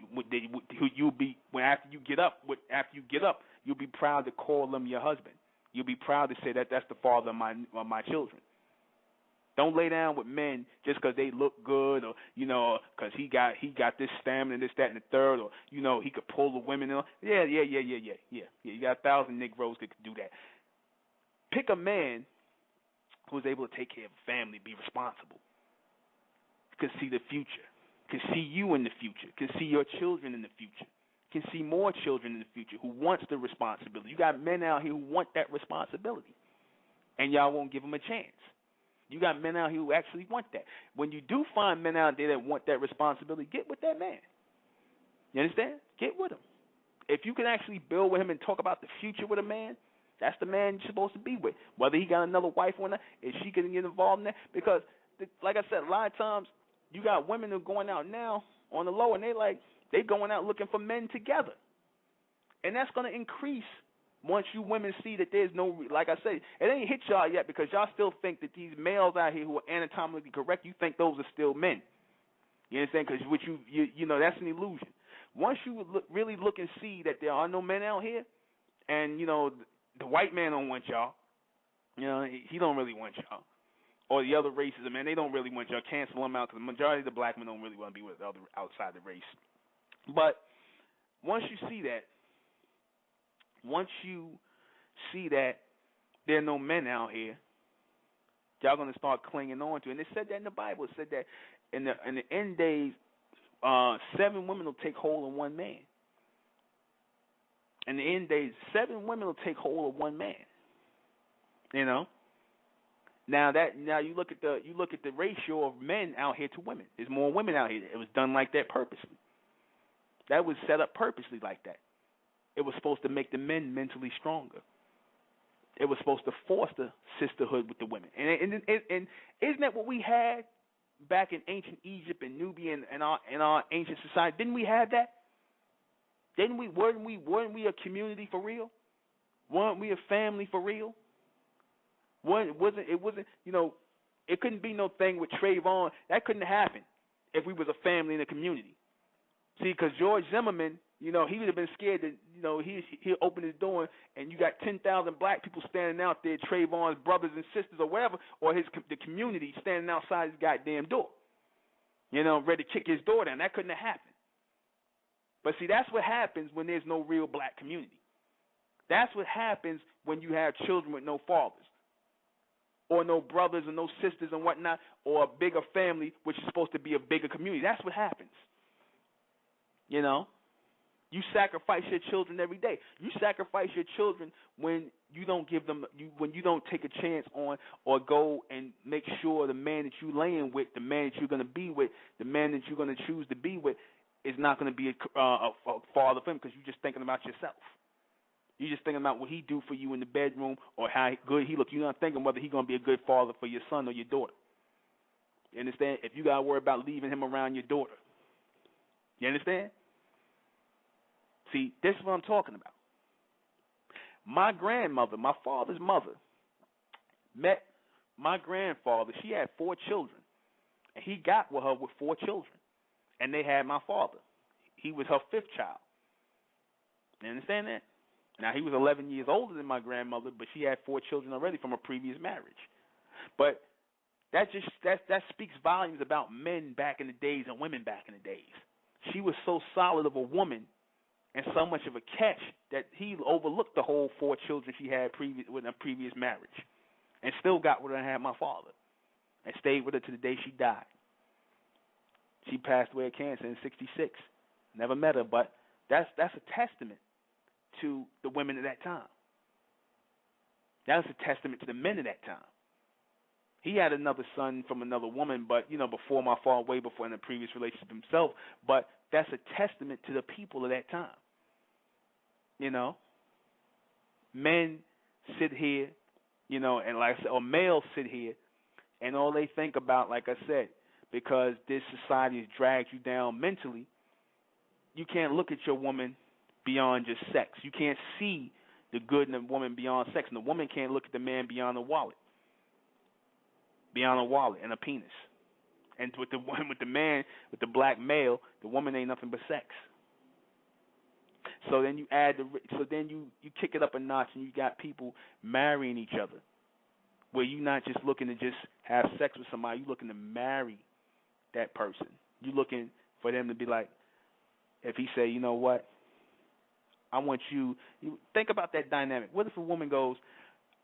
you'll be, after you get up, you'll be proud to call them your husband. You'll be proud to say that's the father of my children. Don't lay down with men just because they look good, or because he got this stamina, this, that, and the third, or he could pull the women. Yeah. You got 1,000 Negroes that could do that. Pick a man who's able to take care of a family, be responsible, can see the future, can see you in the future, can see your children in the future, can see more children in the future, who wants the responsibility. You got men out here who want that responsibility, and y'all won't give them a chance. You got men out here who actually want that. When you do find men out there that want that responsibility, get with that man. You understand? Get with him. If you can actually build with him and talk about the future with a man, that's the man you're supposed to be with. Whether he got another wife or not, if she can get involved in that. Because, like I said, a lot of times you got women who are going out now on the low, and they going out looking for men together. And that's going to increase once you women see that there's no, like I said, it ain't hit y'all yet, because y'all still think that these males out here who are anatomically correct, you think those are still men. You understand? Because that's an illusion. Once you really look and see that there are no men out here, and, the white man don't want y'all, he don't really want y'all. Or the other races, man, they don't really want y'all. Cancel them out, because the majority of the black men don't really want to be with the other outside the race. But once you see that, once you see that there are no men out here, y'all gonna start clinging on to. And it said that in the Bible. It said that in the end days, 7 women will take hold of one man. In the end days, 7 women will take hold of one man. You know. Now you look at the ratio of men out here to women. There's more women out here. It was done like that purposely. That was set up purposely like that. It was supposed to make the men mentally stronger. It was supposed to foster sisterhood with the women. And isn't that what we had back in ancient Egypt and Nubia and our ancient society? Didn't we have that? Didn't we? Weren't we a community for real? Weren't we a family for real? It wasn't. You know, it couldn't be no thing with Trayvon. That couldn't happen if we was a family and a community. See, because George Zimmerman, you know, he would have been scared that, you know, he'll open his door and you got 10,000 black people standing out there, Trayvon's brothers and sisters or whatever, or the community standing outside his goddamn door, you know, ready to kick his door down. That couldn't have happened. But see, that's what happens when there's no real black community. That's what happens when you have children with no fathers, or no brothers and no sisters and whatnot, or a bigger family, which is supposed to be a bigger community. That's what happens. You know, you sacrifice your children every day. You sacrifice your children when you don't give them, when you don't take a chance on or go and make sure the man that you laying with, the man that you're going to be with, the man that you're going to choose to be with, is not going to be a father for him, because you're just thinking about yourself. You're just thinking about what he do for you in the bedroom or how good he look. You're not thinking whether he's going to be a good father for your son or your daughter. You understand? If you got to worry about leaving him around your daughter. You understand? See, this is what I'm talking about. My grandmother, my father's mother, met my grandfather. She had 4 children, and he got with her with 4 children, and they had my father. He was her 5th child. You understand that? Now, he was 11 years older than my grandmother, but she had 4 children already from a previous marriage. But that speaks volumes about men back in the days and women back in the days. She was so solid of a woman and so much of a catch that he overlooked the whole 4 children she had with a previous marriage, and still got with her and had my father, and stayed with her to the day she died. She passed away of cancer in '66. Never met her, but that's a testament to the women of that time. That was a testament to the men of that time. He had another son from another woman, but, you know, before my father, way before, in a previous relationship himself. But that's a testament to the people of that time. You know, men sit here, you know, and like I said, or males sit here, and all they think about, like I said, because this society has dragged you down mentally, you can't look at your woman beyond just sex. You can't see the good in a woman beyond sex, and the woman can't look at the man beyond a wallet and a penis. And with the man, with the black male, the woman ain't nothing but sex. So then you you kick it up a notch, and you got people marrying each other, where you're not just looking to just have sex with somebody, you're looking to marry that person. You're looking for them to be like, if he say, you know what, I want you think about that dynamic. What if a woman goes,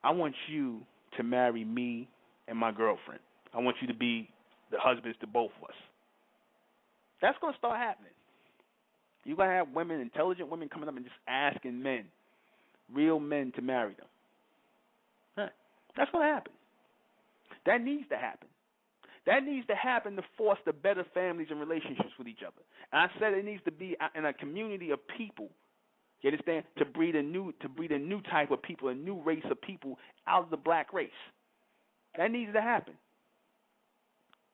I want you to marry me and my girlfriend. I want you to be the husbands to both of us. That's going to start happening. You're going to have women, intelligent women, coming up and just asking men, real men, to marry them. Huh. That's going to happen. That needs to happen. That needs to happen to foster better families and relationships with each other. And I said it needs to be in a community of people. You understand? To breed a new type of people, a new race of people out of the black race. That needs to happen.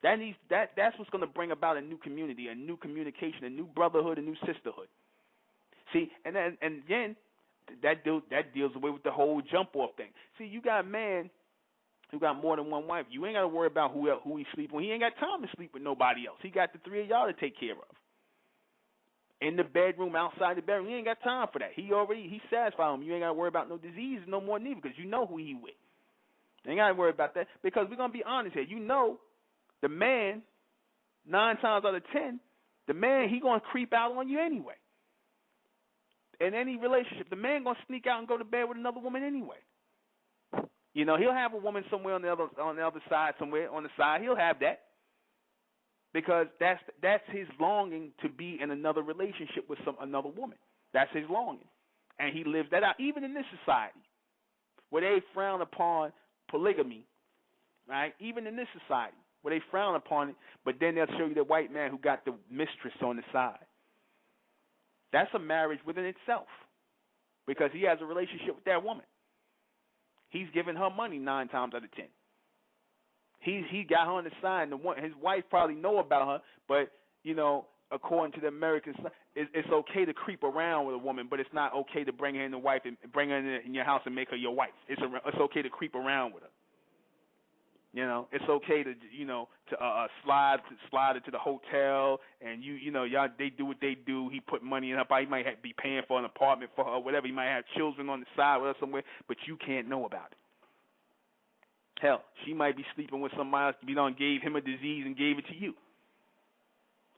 That's what's going to bring about a new community, a new communication, a new brotherhood, a new sisterhood. See, and then that deals away with the whole jump off thing. See, you got a man who got more than one wife. You ain't got to worry about who he sleep with. He ain't got time to sleep with nobody else. He got the 3 of y'all to take care of. In the bedroom, outside the bedroom, he ain't got time for that. He satisfied him. You ain't got to worry about no disease no more neither, because you know who he with. You ain't got to worry about that, because we're going to be honest here. You know, the man, 9 times out of 10, The man, he going to creep out on you anyway. In any relationship, the man going to sneak out and go to bed with another woman anyway. You know, he'll have a woman somewhere on the other side, somewhere on the side. He'll have that because that's his longing to be in another relationship with another woman. That's his longing, and he lives that out. Even in this society, where they frown upon polygamy, right? Even in this society, where they frown upon it, but then they'll show you the white man who got the mistress on the side. That's a marriage within itself because he has a relationship with that woman. He's giving her money 9 times out of 10. He got her on the side, and his wife probably know about her, but, you know, according to the Americans, it's okay to creep around with a woman, but it's not okay to bring her in the wife and bring her in your house and make her your wife. It's okay to creep around with her. You know, it's okay to slide her to the hotel, and they do what they do. He put money in her pocket. He might be paying for an apartment for her, or whatever. He might have children on the side with her somewhere, but you can't know about it. Hell, she might be sleeping with somebody else. You done gave him a disease and gave it to you.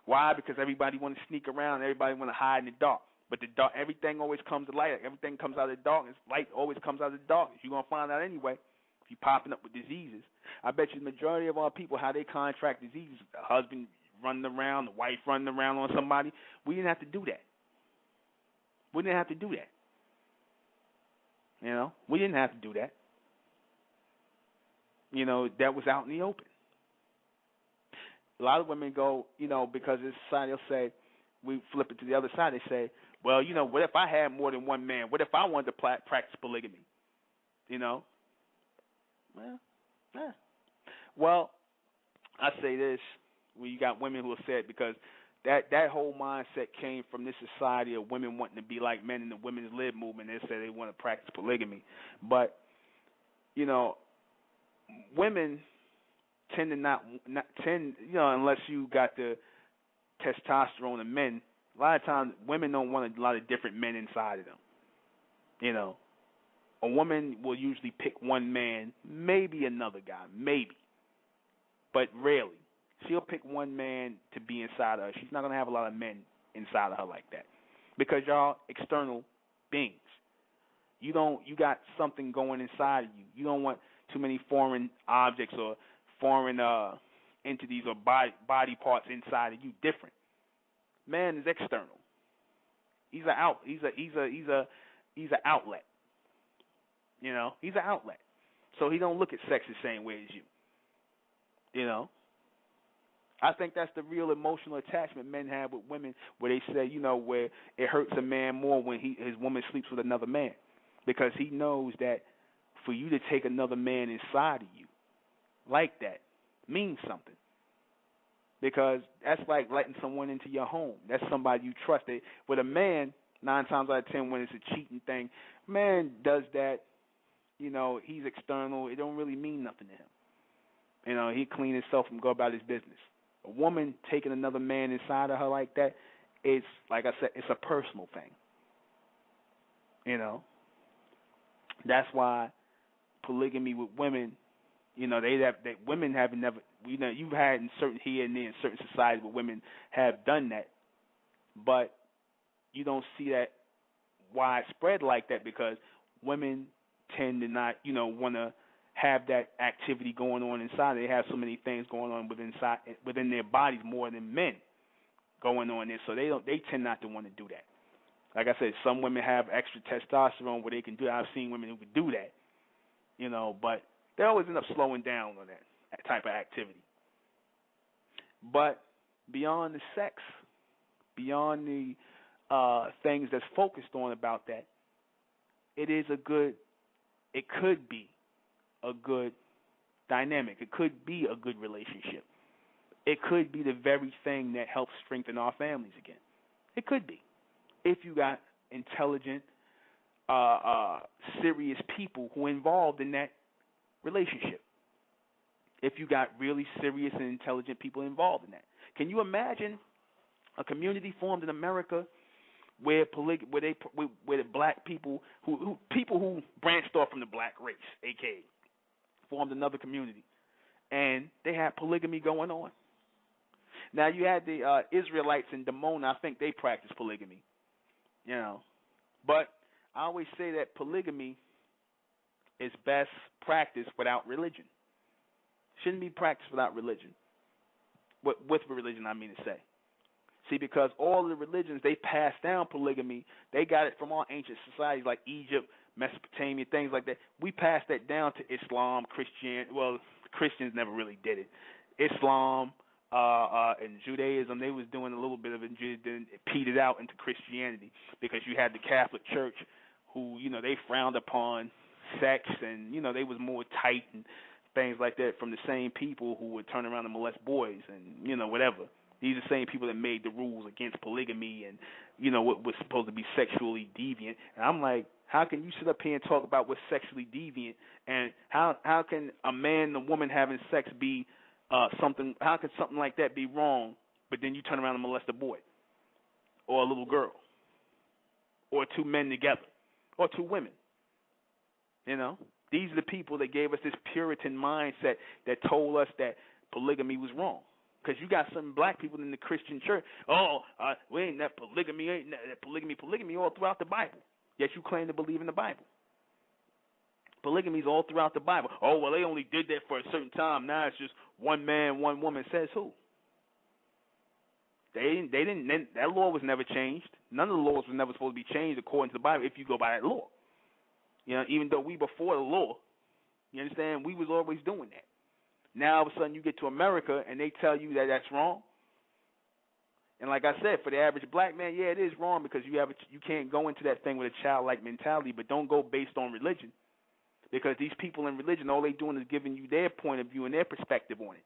Why? Because everybody want to sneak around. Everybody want to hide in the dark. But the dark, everything always comes to light. Everything comes out of the darkness. Light always comes out of the darkness. You're gonna find out anyway. If you're popping up with diseases, I bet you the majority of our people, how they contract diseases, the husband running around, the wife running around on somebody. We didn't have to do that. We didn't have to do that. You know, we didn't have to do that. You know, that was out in the open. A lot of women go, you know, because this society will say, we flip it to the other side, they say, well, you know, what if I had more than one man? What if I wanted to practice polygamy? You know? Well, I say this, when you got women who have said, because that whole mindset came from this society of women wanting to be like men in the women's lib movement. They say they want to practice polygamy. But, you know, women tend to not tend, you know, unless you got the testosterone of men. A lot of times, women don't want a lot of different men inside of them. You know, a woman will usually pick one man, maybe another guy, maybe, but rarely. She'll pick one man to be inside of her. She's not going to have a lot of men inside of her like that because y'all external beings. You got something going inside of you. You don't want too many foreign objects or foreign entities or body parts inside of you. Different. Man is external. He's an outlet. You know, he's an outlet. So he don't look at sex the same way as you. You know, I think that's the real emotional attachment men have with women, where they say, you know, where it hurts a man more when his woman sleeps with another man, because he knows that for you to take another man inside of you like that means something. Because that's like letting someone into your home. That's somebody you trust. With a man, 9 times out of 10, when it's a cheating thing, man does that, you know, he's external. It don't really mean nothing to him. You know, he clean himself and go about his business. A woman taking another man inside of her like that, it's, like I said, it's a personal thing. You know, that's why polygamy with women, you know, women have never, you know, you've had in certain here and there in certain societies where women have done that, but you don't see that widespread like that because women tend to not, you know, want to have that activity going on inside. They have so many things going on within their bodies more than men going on there, so they tend not to want to do that. Like I said, some women have extra testosterone where they can do that. I've seen women who can do that, you know, but they always end up slowing down on that type of activity. But beyond the sex, beyond the things that's focused on about that, it could be a good dynamic. It could be a good relationship. It could be the very thing that helps strengthen our families again. It could be. If you got intelligent, serious people who are involved in that relationship. If you got really serious and intelligent people involved in that. Can you imagine a community formed in America where the black people who branched off from the black race, aka formed another community, and they had polygamy going on? Now you had the Israelites in Damona. I think they practice polygamy. You know, but I always say that polygamy is best practiced without religion. Shouldn't be practiced without religion. With religion, I mean to say. See, because all the religions, they passed down polygamy. They got it from all ancient societies like Egypt, Mesopotamia, things like that. We passed that down to Islam, Christian. Well, Christians never really did it. Islam and Judaism, they was doing a little bit of it, then it petered out into Christianity because you had the Catholic Church who, you know, they frowned upon sex and, you know, they was more tight and things like that from the same people who would turn around and molest boys and, you know, whatever. These are the same people that made the rules against polygamy and, you know, what was supposed to be sexually deviant. And I'm like, how can you sit up here and talk about what's sexually deviant? And how can a man and a woman having sex be something? How can something like that be wrong? But then you turn around and molest a boy or a little girl or two men together or two women. You know, these are the people that gave us this Puritan mindset that told us that polygamy was wrong. Because you got some black people in the Christian church. We ain't that polygamy, polygamy all throughout the Bible. Yet you claim to believe in the Bible. Polygamy is all throughout the Bible. Oh, well, they only did that for a certain time. Now it's just one man, one woman. Says who? They didn't. That law was never changed. None of the laws were never supposed to be changed according to the Bible if you go by that law. You know, even though we before the law, you understand, we was always doing that. Now all of a sudden you get to America and they tell you that that's wrong. And like I said, for the average black man, yeah, it is wrong because you can't go into that thing with a childlike mentality, but don't go based on religion. Because these people in religion, all they doing is giving you their point of view and their perspective on it.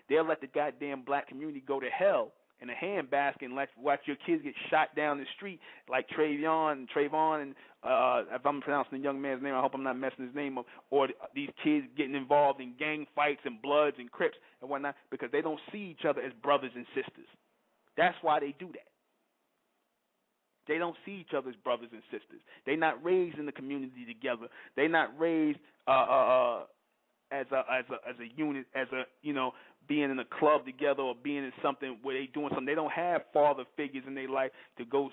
They'll let the goddamn black community go to hell in a handbasket and watch your kids get shot down the street like Trayvon, and if I'm pronouncing the young man's name, I hope I'm not messing his name up, or these kids getting involved in gang fights and Bloods and Crips and whatnot because they don't see each other as brothers and sisters. That's why they do that. They don't see each other as brothers and sisters. They're not raised in the community together. They're not raised as a unit, as a, you know, being in a club together or being in something where they doing something. They don't have father figures in their life to go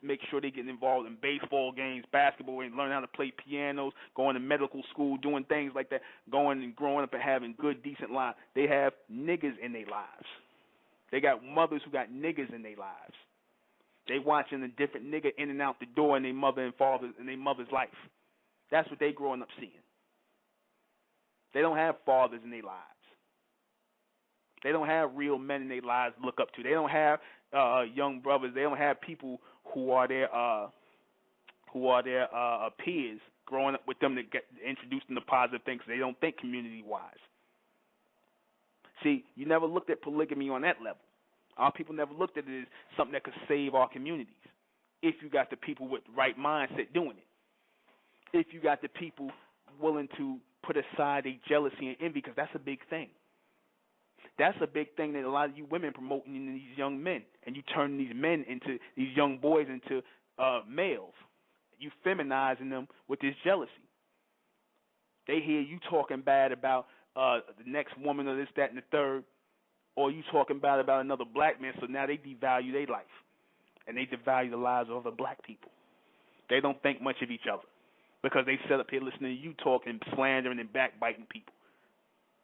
make sure they get involved in baseball games, basketball, and learn how to play pianos, going to medical school, doing things like that, going and growing up and having good, decent lives. They have niggas in their lives. They got mothers who got niggas in their lives. They watching a different nigga in and out the door in their mother and father in their mother's life. That's what they growing up seeing. They don't have fathers in their lives. They don't have real men in their lives to look up to. They don't have young brothers. They don't have people who are their peers growing up with them to get introduced them to positive things. They don't think community-wise. See, you never looked at polygamy on that level. Our people never looked at it as something that could save our communities if you got the people with the right mindset doing it. If you got the people willing to put aside their jealousy and envy, because that's a big thing. That's a big thing that a lot of you women promoting in these young men, and you turning these men into, these young boys into males. You feminizing them with this jealousy. They hear you talking bad about the next woman or this, that, and the third, or you talking bad about another black man, so now they devalue their life, and they devalue the lives of other black people. They don't think much of each other because they sit up here listening to you talking, slandering, and backbiting people.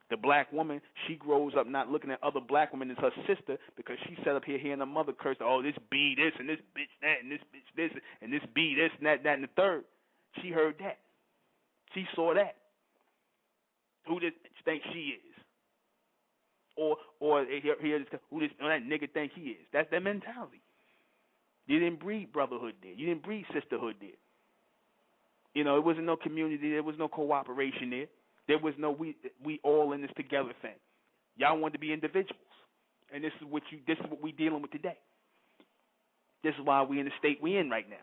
The black woman, she grows up not looking at other black women as her sister because she sat up here hearing her mother curse, oh, this B this, and this bitch that, and this bitch this, and this B this, and that, and the third. She heard that. She saw that. Who this bitch think she is? Or hear this, who this, that nigga think he is. That's their mentality. You didn't breed brotherhood there. You didn't breed sisterhood there. You know, it wasn't no community. There was no cooperation there. There was no we all in this together thing. Y'all wanted to be individuals, and this is what we dealing with today. This is why we in the state we in right now.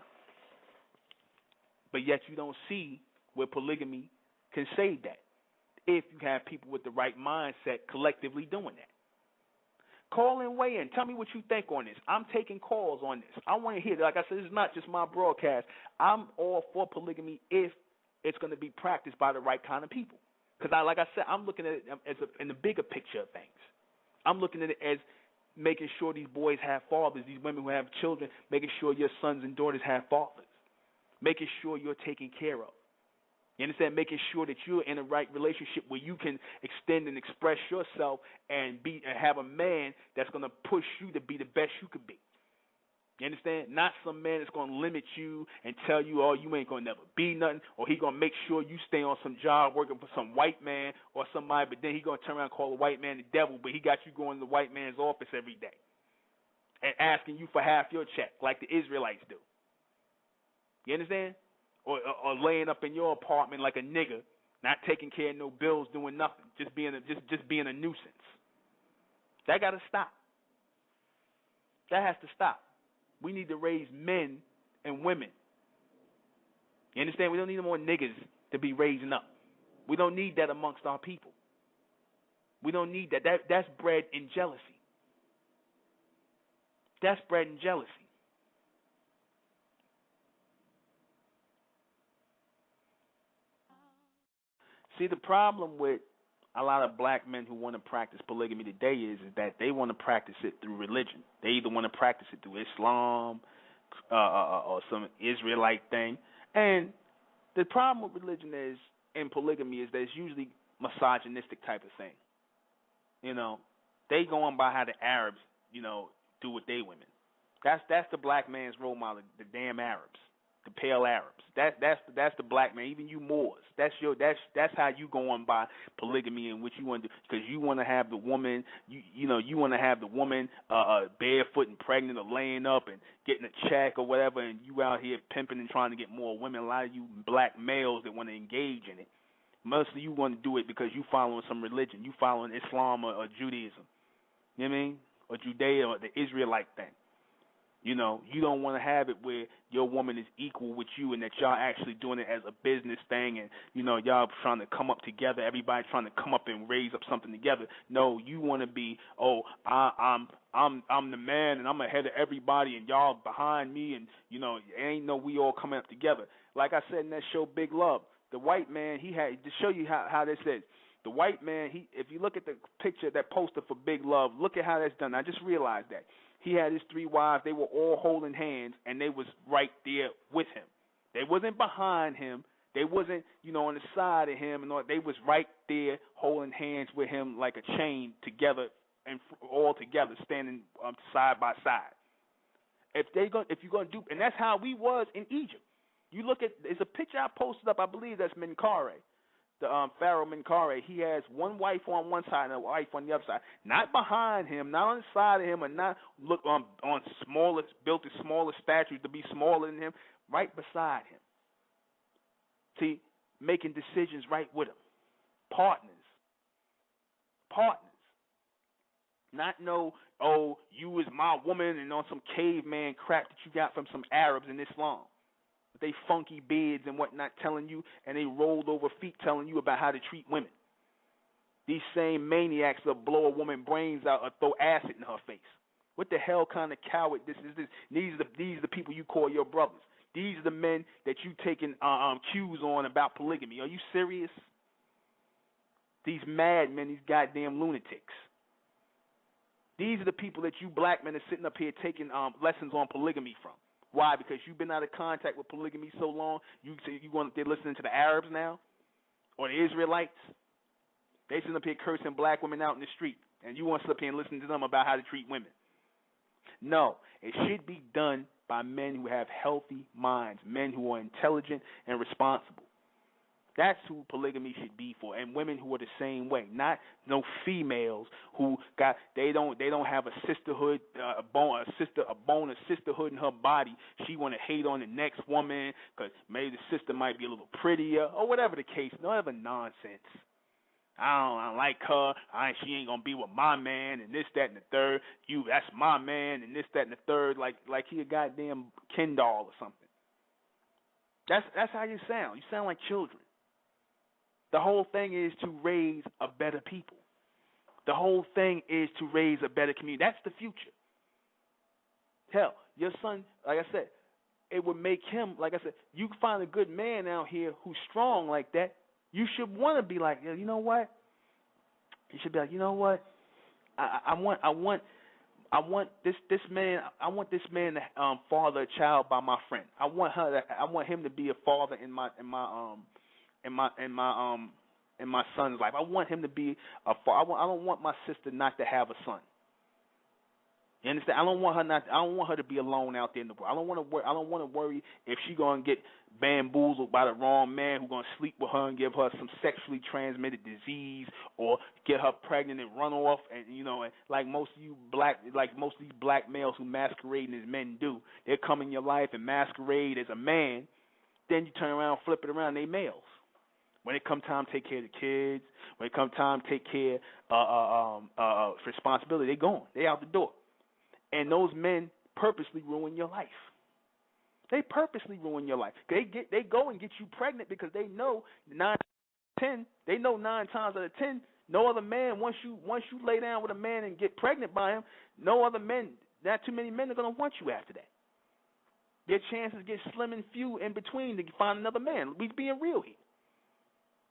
But yet you don't see where polygamy can save that if you have people with the right mindset collectively doing that. Call and weigh in. Tell me what you think on this. I'm taking calls on this. I want to hear. Like I said, this is not just my broadcast. I'm all for polygamy if it's going to be practiced by the right kind of people. Because, like I said, I'm looking at it in the bigger picture of things. I'm looking at it as making sure these boys have fathers, these women who have children, making sure your sons and daughters have fathers, making sure you're taken care of. You understand? Making sure that you're in a right relationship where you can extend and express yourself and have a man that's going to push you to be the best you could be. You understand? Not some man that's going to limit you and tell you, oh, you ain't going to never be nothing, or he going to make sure you stay on some job working for some white man or somebody, but then he going to turn around and call the white man the devil, but he got you going to the white man's office every day and asking you for half your check like the Israelites do. You understand? Or laying up in your apartment like a nigga, not taking care of no bills, doing nothing, just being a nuisance. That got to stop. That has to stop. We need to raise men and women. You understand? We don't need no more niggas to be raising up. We don't need that amongst our people. We don't need that. That's bred in jealousy. That's bred in jealousy. See, the problem with a lot of black men who want to practice polygamy today is that they want to practice it through religion. They either want to practice it through Islam or some Israelite thing. And the problem with religion is, in polygamy, is that it's usually misogynistic type of thing. You know, they go on by how the Arabs, do with their women. That's the black man's role model, the damn Arabs. The pale Arabs. That's the black man. Even you Moors. That's how you go on by polygamy and what you want to do, because you want to have the woman. You want to have the woman barefoot and pregnant or laying up and getting a check or whatever, and you out here pimping and trying to get more women. A lot of you black males that want to engage in it. Mostly you want to do it because you following some religion. You following Islam or Judaism. You know what I mean? Or Judea or the Israelite thing. You don't want to have it where your woman is equal with you and that y'all actually doing it as a business thing and, y'all trying to come up together, everybody trying to come up and raise up something together. No, you want to be, I'm the man and I'm ahead of everybody and y'all behind me and, ain't no we all coming up together. Like I said in that show Big Love, the white man, he had to show you how this is. The white man, if you look at the picture, that poster for Big Love, look at how that's done. I just realized that. He had his 3 wives. They were all holding hands, and they was right there with him. They wasn't behind him. They wasn't, on the side of him. And all. They was right there holding hands with him like a chain together and all together, standing side by side. If you're gonna do, and that's how we was in Egypt. You look at, there's a picture I posted up. I believe that's Menkare. The Pharaoh Menkare, he has one wife on one side and a wife on the other side, not behind him, not on the side of him, and not look on smaller, built in smaller statues to be smaller than him, right beside him. See, making decisions right with him, partners, not you is my woman and on some caveman crap that you got from some Arabs in Islam. They funky beards and whatnot telling you, and they rolled over feet telling you about how to treat women. These same maniacs will blow a woman's brains out or throw acid in her face. What the hell kind of coward this is this? These are the people you call your brothers. These are the men that you taking cues on about polygamy. Are you serious? These madmen, these goddamn lunatics. These are the people that you black men are sitting up here taking lessons on polygamy from. Why? Because you've been out of contact with polygamy so long. They're listening to the Arabs now, or the Israelites. They sitting up here cursing black women out in the street, and you want to sit up here and listen to them about how to treat women. No, it should be done by men who have healthy minds, men who are intelligent and responsible. That's who polygamy should be for, and women who are the same way. Not no females who they don't have a sisterhood, a sisterhood in her body. She want to hate on the next woman because maybe the sister might be a little prettier or whatever the case. No other nonsense. I don't like her. She ain't gonna be with my man and this, that, and the third. That's my man and this, that, and the third. Like he a goddamn Ken doll or something. That's how you sound. You sound like children. The whole thing is to raise a better people. The whole thing is to raise a better community. That's the future. Hell, your son, like I said, it would make him, like I said, you can find a good man out here who's strong like that. You should want to be like, you know what? You should be like, you know what? I want I want this man. I want this man to father a child by my friend. I want him to be a father in my son's life. I want him to be a father. I don't want my sister not to have a son. You understand? I don't want her to be alone out there in the world. I don't want to worry if she's gonna get bamboozled by the wrong man who's gonna sleep with her and give her some sexually transmitted disease, or get her pregnant and run off. And and like most of these black males who masquerading as men do, they come in your life and masquerade as a man. Then you turn around, flip it around, they males. When it come time to take care of the kids, when it come time to take care responsibility, they gone. They out the door. And those men purposely ruin your life. They purposely ruin your life. They go and get you pregnant because they know 9 times out of 10, no other man, once you lay down with a man and get pregnant by him, no other men, not too many men are gonna want you after that. Your chances get slim and few in between to find another man. We being real here.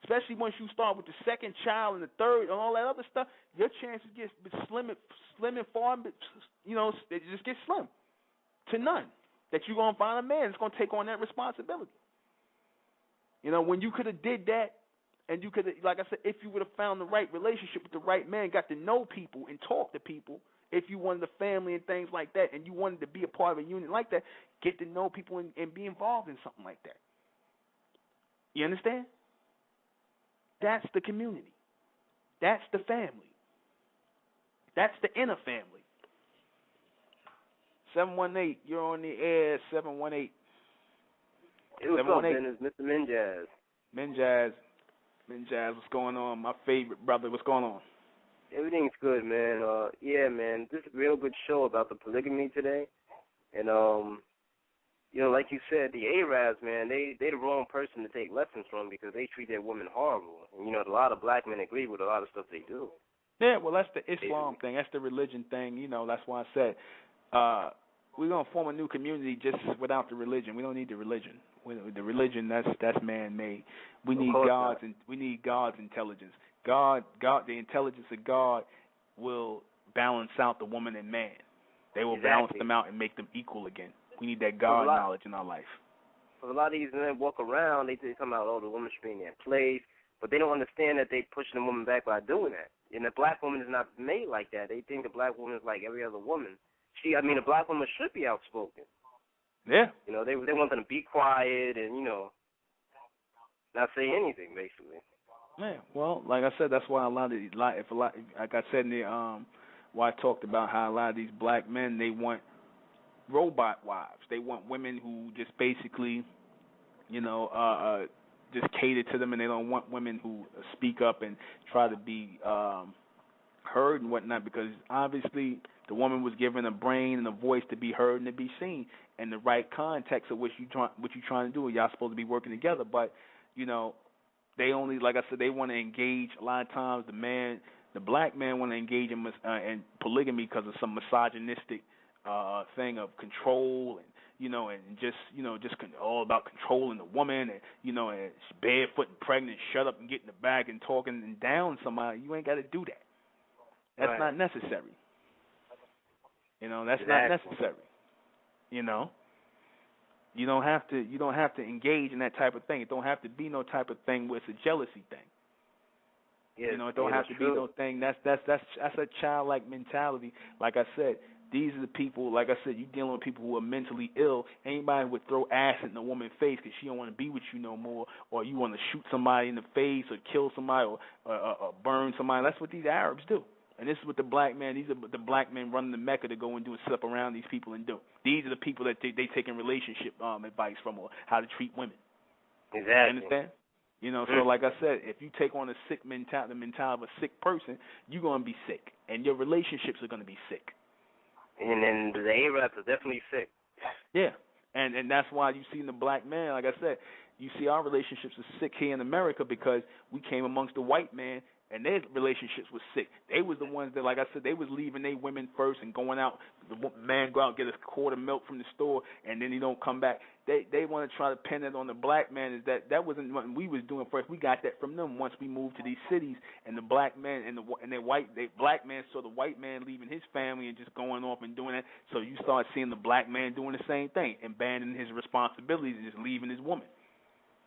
Especially once you start with the second child and the third and all that other stuff, your chances get slim and far, it just gets slim to none that you're going to find a man that's going to take on that responsibility. When you could have did that, and you could have, like I said, if you would have found the right relationship with the right man, got to know people and talk to people, if you wanted a family and things like that, and you wanted to be a part of a union like that, get to know people and be involved in something like that. You understand? That's the community. That's the family. That's the inner family. 718, you're on the air, 718. Hey, what's up, Dennis? Mr. Menjaz. Menjaz, what's going on? My favorite brother, what's going on? Everything's good, man. Yeah, man, this is a real good show about the polygamy today. And, like you said, the Arabs, man, they the wrong person to take lessons from because they treat their women horrible. And, a lot of black men agree with a lot of stuff they do. Yeah, well, that's the Islam thing. That's the religion thing. That's why I said we're going to form a new community just without the religion. We don't need the religion. The religion, that's man-made. We need God's intelligence. The intelligence of God will balance out the woman and man. They will balance them out and make them equal again. We need that God knowledge in our life. Because a lot of these men walk around, they come out, the woman should be in their place, but they don't understand that they pushing the woman back by doing that. And the black woman is not made like that. They think the black woman is like every other woman. The black woman should be outspoken. Yeah. They want them to be quiet and, not say anything, basically. Yeah, well, like I said, that's why like I said in the why I talked about how a lot of these black men, they want robot wives. They want women who just basically, just cater to them, and they don't want women who speak up and try to be heard and whatnot, because obviously the woman was given a brain and a voice to be heard and to be seen, and the right context of what you're trying to do. Y'all supposed to be working together, but they only, like I said, they want to engage. A lot of times, the black man want to engage in polygamy because of some misogynistic thing of control and all about controlling the woman and and she's barefoot and pregnant, shut up and get in the back and talking and down somebody. You ain't got to do that. That's not necessary. That's not necessary. You don't have to engage in that type of thing. It don't have to be no type of thing where it's a jealousy thing. Yes, it don't have to be no thing. That's a childlike mentality. Like I said, these are the people. Like I said, you're dealing with people who are mentally ill. Anybody would throw acid in a woman's face because she don't want to be with you no more, or you want to shoot somebody in the face or kill somebody or burn somebody. That's what these Arabs do. And this is what the black man, these are the black men running the Mecca to go and do and sit up around these people and do. These are the people that they taking relationship advice from, or how to treat women. Exactly. You understand? So like I said, if you take on the mentality of a sick person, you're going to be sick, and your relationships are going to be sick. And then the Arabs are definitely sick. Yeah, and that's why you see in the black man, like I said, you see our relationships are sick here in America because we came amongst the white man and their relationships was sick. They was the ones that, like I said, they was leaving their women first and going out. The man go out and get a quart of milk from the store, and then he don't come back. They want to try to pin it on the black man. Is that wasn't what we was doing first? We got that from them once we moved to these cities, and the black man and the black man saw the white man leaving his family and just going off and doing that. So you start seeing the black man doing the same thing, abandoning his responsibilities and just leaving his woman.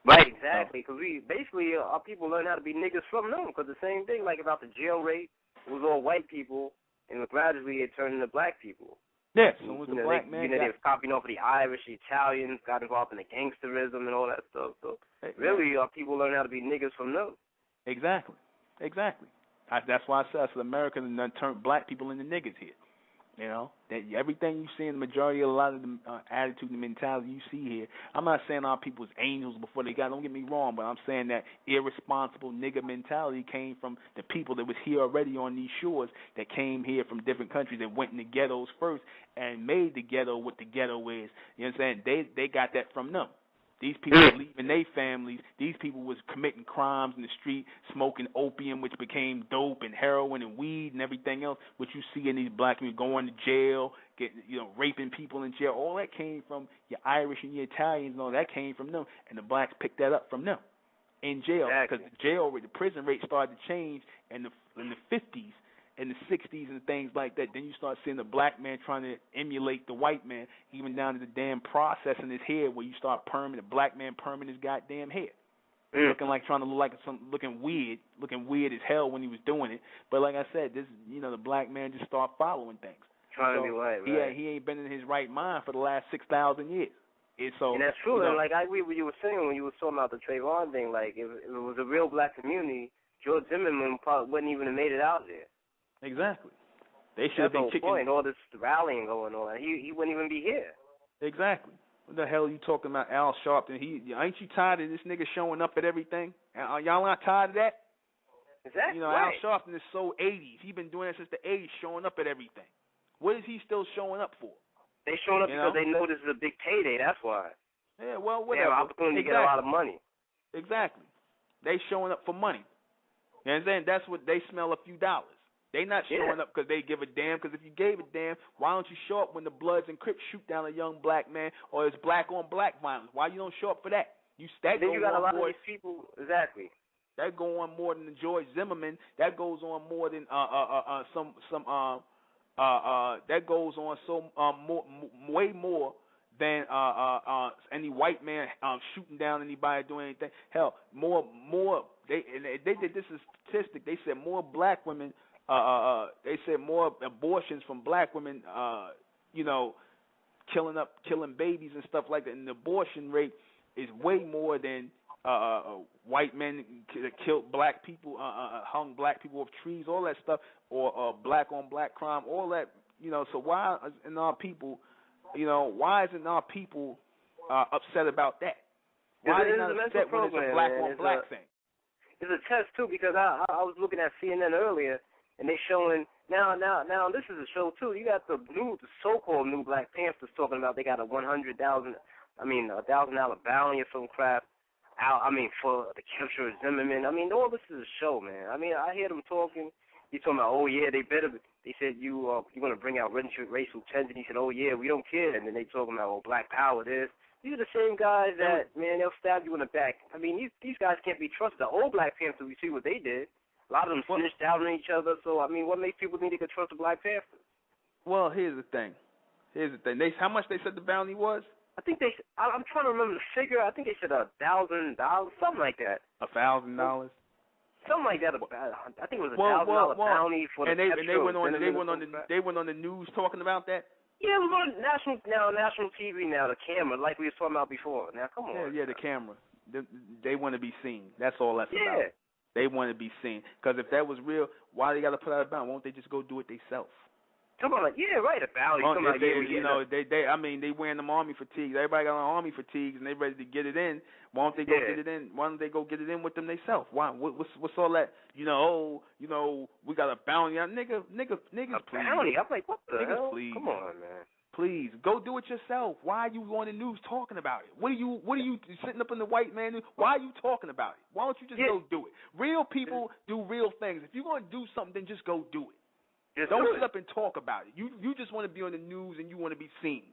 Right, exactly. Because we basically our people learn how to be niggas from them. Because the same thing, like about the jail rape, it was all white people, and gradually it turned into black people. Yeah, so it was the black man. They was copying off of the Irish, the Italians, got involved in the gangsterism and all that stuff. So really, our people learn how to be niggas from them. Exactly. That's why I said Americans and turned black people into niggas here. You know, that everything you see in the majority of a lot of the attitude and mentality you see here. I'm not saying our people's angels before they got. Don't get me wrong, but I'm saying that irresponsible nigga mentality came from the people that was here already on these shores that came here from different countries that went in the ghettos first and made the ghetto what the ghetto is. You know what I'm saying? They got that from them. These people were leaving their families. These people was committing crimes in the street, smoking opium, which became dope, and heroin and weed and everything else, which you see in these black people going to jail, raping people in jail. All that came from your Irish and your Italians and all that came from them, and the blacks picked that up from them in jail because the prison rate started to change in the 50s. In the 60s and things like that, then you start seeing the black man trying to emulate the white man, even down to the damn process in his hair where you start perming the black man perming his goddamn hair. Looking like trying to look like looking weird as hell when he was doing it. But like I said, the black man just start following things. Trying to be right. Yeah, he ain't been in his right mind for the last 6,000 years. And that's true. And like I agree with what you were saying when you were talking about the Trayvon thing. Like if it was a real black community, George Zimmerman probably wouldn't even have made it out there. Exactly. They should have been kicking. Point. All this rallying going on. He wouldn't even be here. Exactly. What the hell are you talking about, Al Sharpton? Ain't you tired of this nigga showing up at everything? Y'all not tired of that? Exactly. Al Sharpton is so 80s. He's been doing it since the 80s, showing up at everything. What is he still showing up for? They showing up because they know this is a big payday. That's why. Yeah, well, whatever. They have an opportunity to get a lot of money. Exactly. They showing up for money. You know what I'm saying? That's what they smell a few dollars. They not showing up because they give a damn. Because if you gave a damn, why don't you show up when the Bloods and Crips shoot down a young black man or it's black on black violence? Why you don't show up for that? You got a lot of these people. Exactly. That go on more than the George Zimmerman. That goes on more than that goes on way more than any white man shooting down anybody doing anything. Hell, more. They did this as a statistic. They said more black women. They said more abortions from black women. Killing babies and stuff like that. And the abortion rate is way more than white men killed black people, hung black people off trees, all that stuff, or black on black crime, all that. So why isn't our people? Why isn't our people upset about that? Why are they not upset when it's a black on black thing? It's a test too, because I was looking at CNN earlier, and they showing now this is a show too. You got the so-called new Black Panthers talking about they got a $100,000 bounty or some crap for the capture of Zimmerman. All this is a show, man. I hear them talking. He's talking about, oh yeah, they said you want to bring out racial tension. He said, oh yeah, we don't care. And then they talking about, oh, black power this. These are the same guys that, man, they'll stab you in the back. These guys can't be trusted. The old Black Panthers, we see what they did. A lot of them snitched out on each other. So, what makes people think they could trust the Black Panthers? Well, here's the thing. How much they said the bounty was? I think I'm trying to remember the figure. I think they said $1,000, something like that. $1,000? Something like that. I think it was $1,000 bounty for the they went on the news talking about that. Yeah, we're on national TV now, the camera, like we were talking about before. Now, come on. Yeah, the camera. They want to be seen. That's all that's about. They want to be seen. Because if that was real, why they got to put out a bounty? Won't they just go do it themselves? Come on, yeah, right, a bounty. They wearing them army fatigues. Everybody got on army fatigues, and they ready to get it in. Why don't they go get it in? Why don't they go get it in with them themselves? Why? What's all that? We got a bounty. Niggas, a please. bounty? I'm like, what the niggas, hell? Please. Come on, man. Please go do it yourself. Why are you on the news talking about it? What are you sitting up in the white man news? Why are you talking about it? Why don't you just go do it? Real people do real things. If you're going to do something, then just go do it. Don't sit up and talk about it. You just want to be on the news and you want to be seen.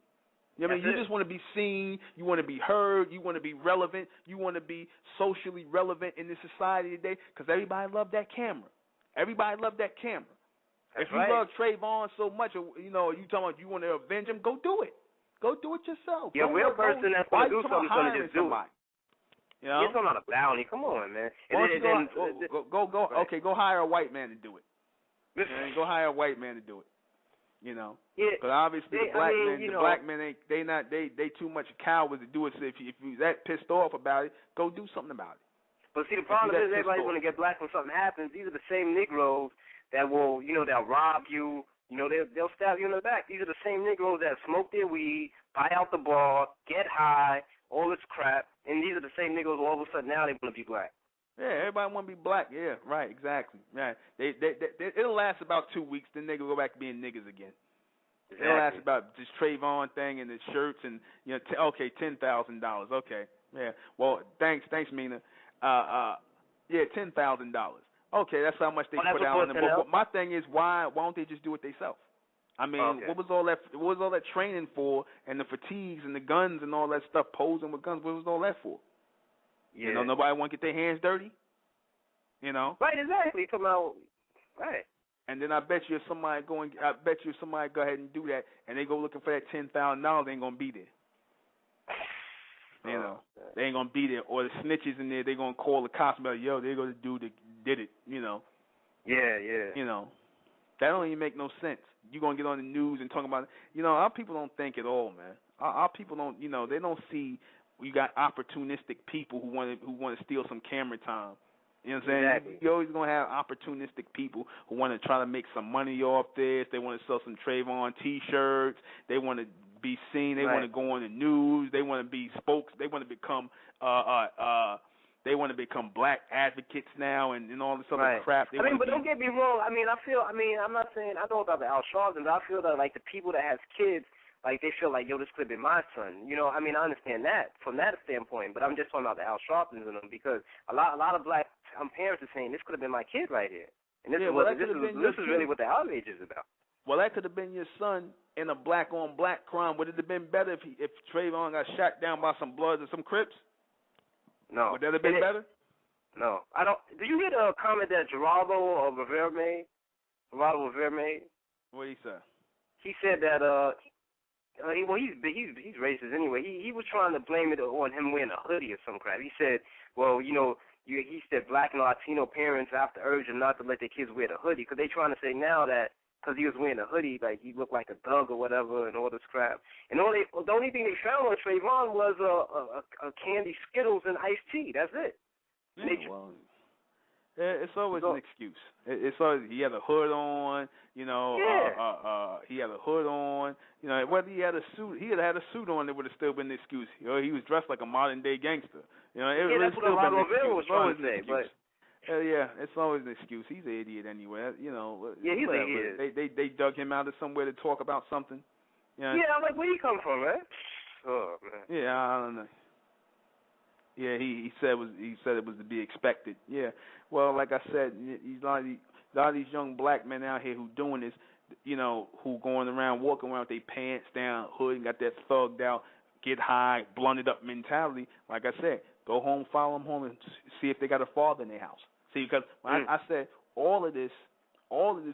You know what I mean? You just want to be seen. You want to be heard. You want to be relevant. You want to be socially relevant in this society today because everybody love that camera. Everybody love that camera. If you love Trayvon so much, you talking about you want to avenge him, go do it. Go do it yourself. Yeah, a real person that's going to do something is going to just do it. You know? You're talking about a bounty. Come on, man. Go hire a white man to do it. Go hire a white man to do it. You know, because obviously the black men ain't they too much cowards to do it. So if you that pissed off about it, go do something about it. But see, the problem is everybody's going to get black when something happens. These are the same Negroes that will, they'll rob you. They'll stab you in the back. These are the same Negroes that smoke their weed, buy out the bar, get high, all this crap. And these are the same Negroes who all of a sudden now they want to be black. Yeah, everybody want to be black. Yeah, right, exactly. Right. It'll last about 2 weeks, then they go back to being niggas again. Exactly. It'll last about this Trayvon thing and the shirts and $10,000. Okay, yeah. Well, thanks, Mina. $10,000. Okay, that's how much they put out on them. But my thing is, why don't they just do it themselves? I mean, what was all that training for, and the fatigues and the guns and all that stuff, posing with guns? What was all that for? Yeah. Nobody want to get their hands dirty. Right, exactly. Come out, right. And then I bet you if somebody go ahead and do that, and they go looking for that $10,000, they ain't gonna be there. They ain't gonna be there. Or the snitches in there, they gonna call the cops about, yo, they go to do that did it. Yeah. That don't even make no sense. You gonna get on the news and talk about it. Our people don't think at all, man. Our people don't. They don't see. We got opportunistic people who want to steal some camera time. You know what I'm saying? Exactly. You're always going to have opportunistic people who want to try to make some money off this. They want to sell some Trayvon T-shirts. They want to be seen. They want to go on the news. They want to be spokes. They want to become black advocates now and all this other crap. But don't get me wrong. I'm not saying, I know about the Al Sharptons. I feel that, like, the people that have kids, like, they feel like, yo, this could have been my son. I understand that from that standpoint, but I'm just talking about the Al Sharptons and them because a lot of black parents are saying this could have been my kid right here. And this is really what the outrage is about. Well, that could have been your son in a black-on-black crime. Would it have been better if Trayvon got shot down by some Bloods or some Crips? No. Would that have been better? No. I don't. Did you hear the comment that Geraldo Rivera made? What did he say? He said that he's racist anyway. He was trying to blame it on him wearing a hoodie or some crap. He said, well, he said black and Latino parents have to urge them not to let their kids wear the hoodie because they're trying to say now that because he was wearing a hoodie, like he looked like a thug or whatever and all this crap. And the only thing they found on Trayvon was a candy Skittles and iced tea. That's it. It's always an excuse. It's always he had a hood on, he had a hood on. Whether he had a suit, he had a suit on, it would have still been an excuse. He was dressed like a modern day gangster. That's what Rivera was trying to say. But it's always an excuse. He's an idiot anyway. He's an idiot. They dug him out of somewhere to talk about something. I'm like, where you come from, man? Oh man. Yeah, I don't know. Yeah, he said it was to be expected. Yeah, well, like I said, a lot of these young black men out here who doing this, who going around walking around with their pants down, hood, and got that thugged out, get high, blunted up mentality. Like I said, go home, follow them home, and see if they got a father in their house. See, because I said all of this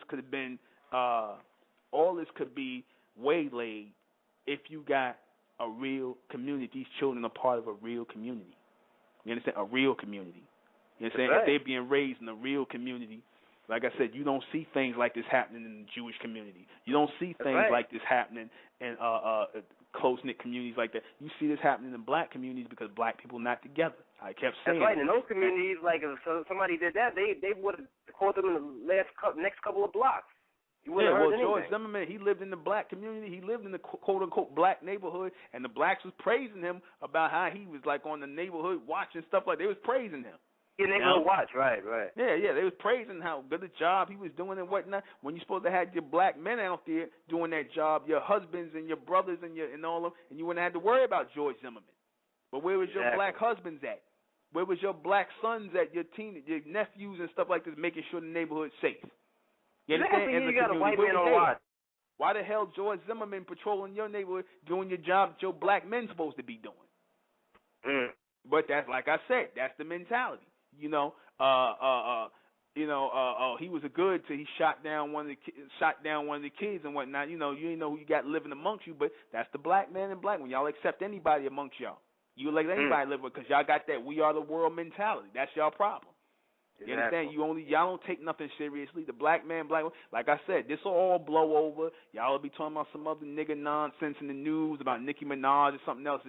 could have been, all this could be waylaid if you got a real community. These children are part of a real community. You understand? A real community. You understand? If they're being raised in a real community, like I said, you don't see things like this happening in the Jewish community. You don't see things like this happening in close-knit communities like that. You see this happening in black communities because black people not together. I kept saying that's right. In those communities, like if somebody did that, they would have caught them in the next couple of blocks. George Zimmerman, he lived in the black community. He lived in the quote-unquote black neighborhood, and the blacks was praising him about how he was like on the neighborhood watching stuff like they was praising him. Your neighborhood watch, right. Yeah, they was praising how good a job he was doing and whatnot. When you supposed to have your black men out there doing that job, your husbands and your brothers and all of them, and you wouldn't have to worry about George Zimmerman. But where was your black husbands at? Where was your black sons at? Your nephews and stuff like this, making sure the neighborhood's safe. You understand? You got a white man on watch. Why the hell George Zimmerman patrolling your neighborhood, doing your job that your black men supposed to be doing? But that's, like I said, that's the mentality. He was a good till he shot down one of the kids and whatnot. You ain't know who you got living amongst you, but that's the black man and black woman. Y'all accept anybody amongst y'all. You let anybody live with, because y'all got that we are the world mentality. That's y'all problem. You understand? Y'all don't take nothing seriously. The black man, black woman, like I said, this will all blow over. Y'all will be talking about some other nigga nonsense in the news about Nicki Minaj or something else.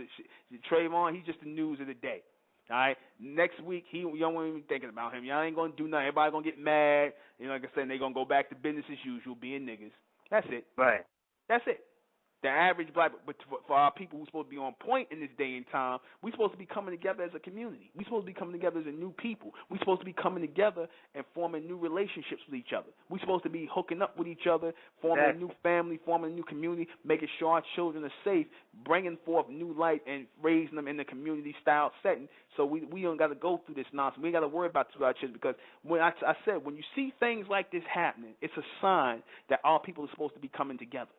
Trayvon, he's just the news of the day. All right. Next week, y'all won't even thinking about him. Y'all ain't gonna do nothing. Everybody gonna get mad. Like I said, they gonna go back to business as usual, being niggas. That's it. Right. That's it. The average black, but for our people who's supposed to be on point in this day and time, we're supposed to be coming together as a community. We're supposed to be coming together as a new people. We're supposed to be coming together and forming new relationships with each other. We're supposed to be hooking up with each other, forming a new family, forming a new community, making sure our children are safe, bringing forth new light and raising them in the community-style setting. So we don't got to go through this nonsense. We ain't got to worry about our children, because when I said, when you see things like this happening, it's a sign that our people are supposed to be coming together.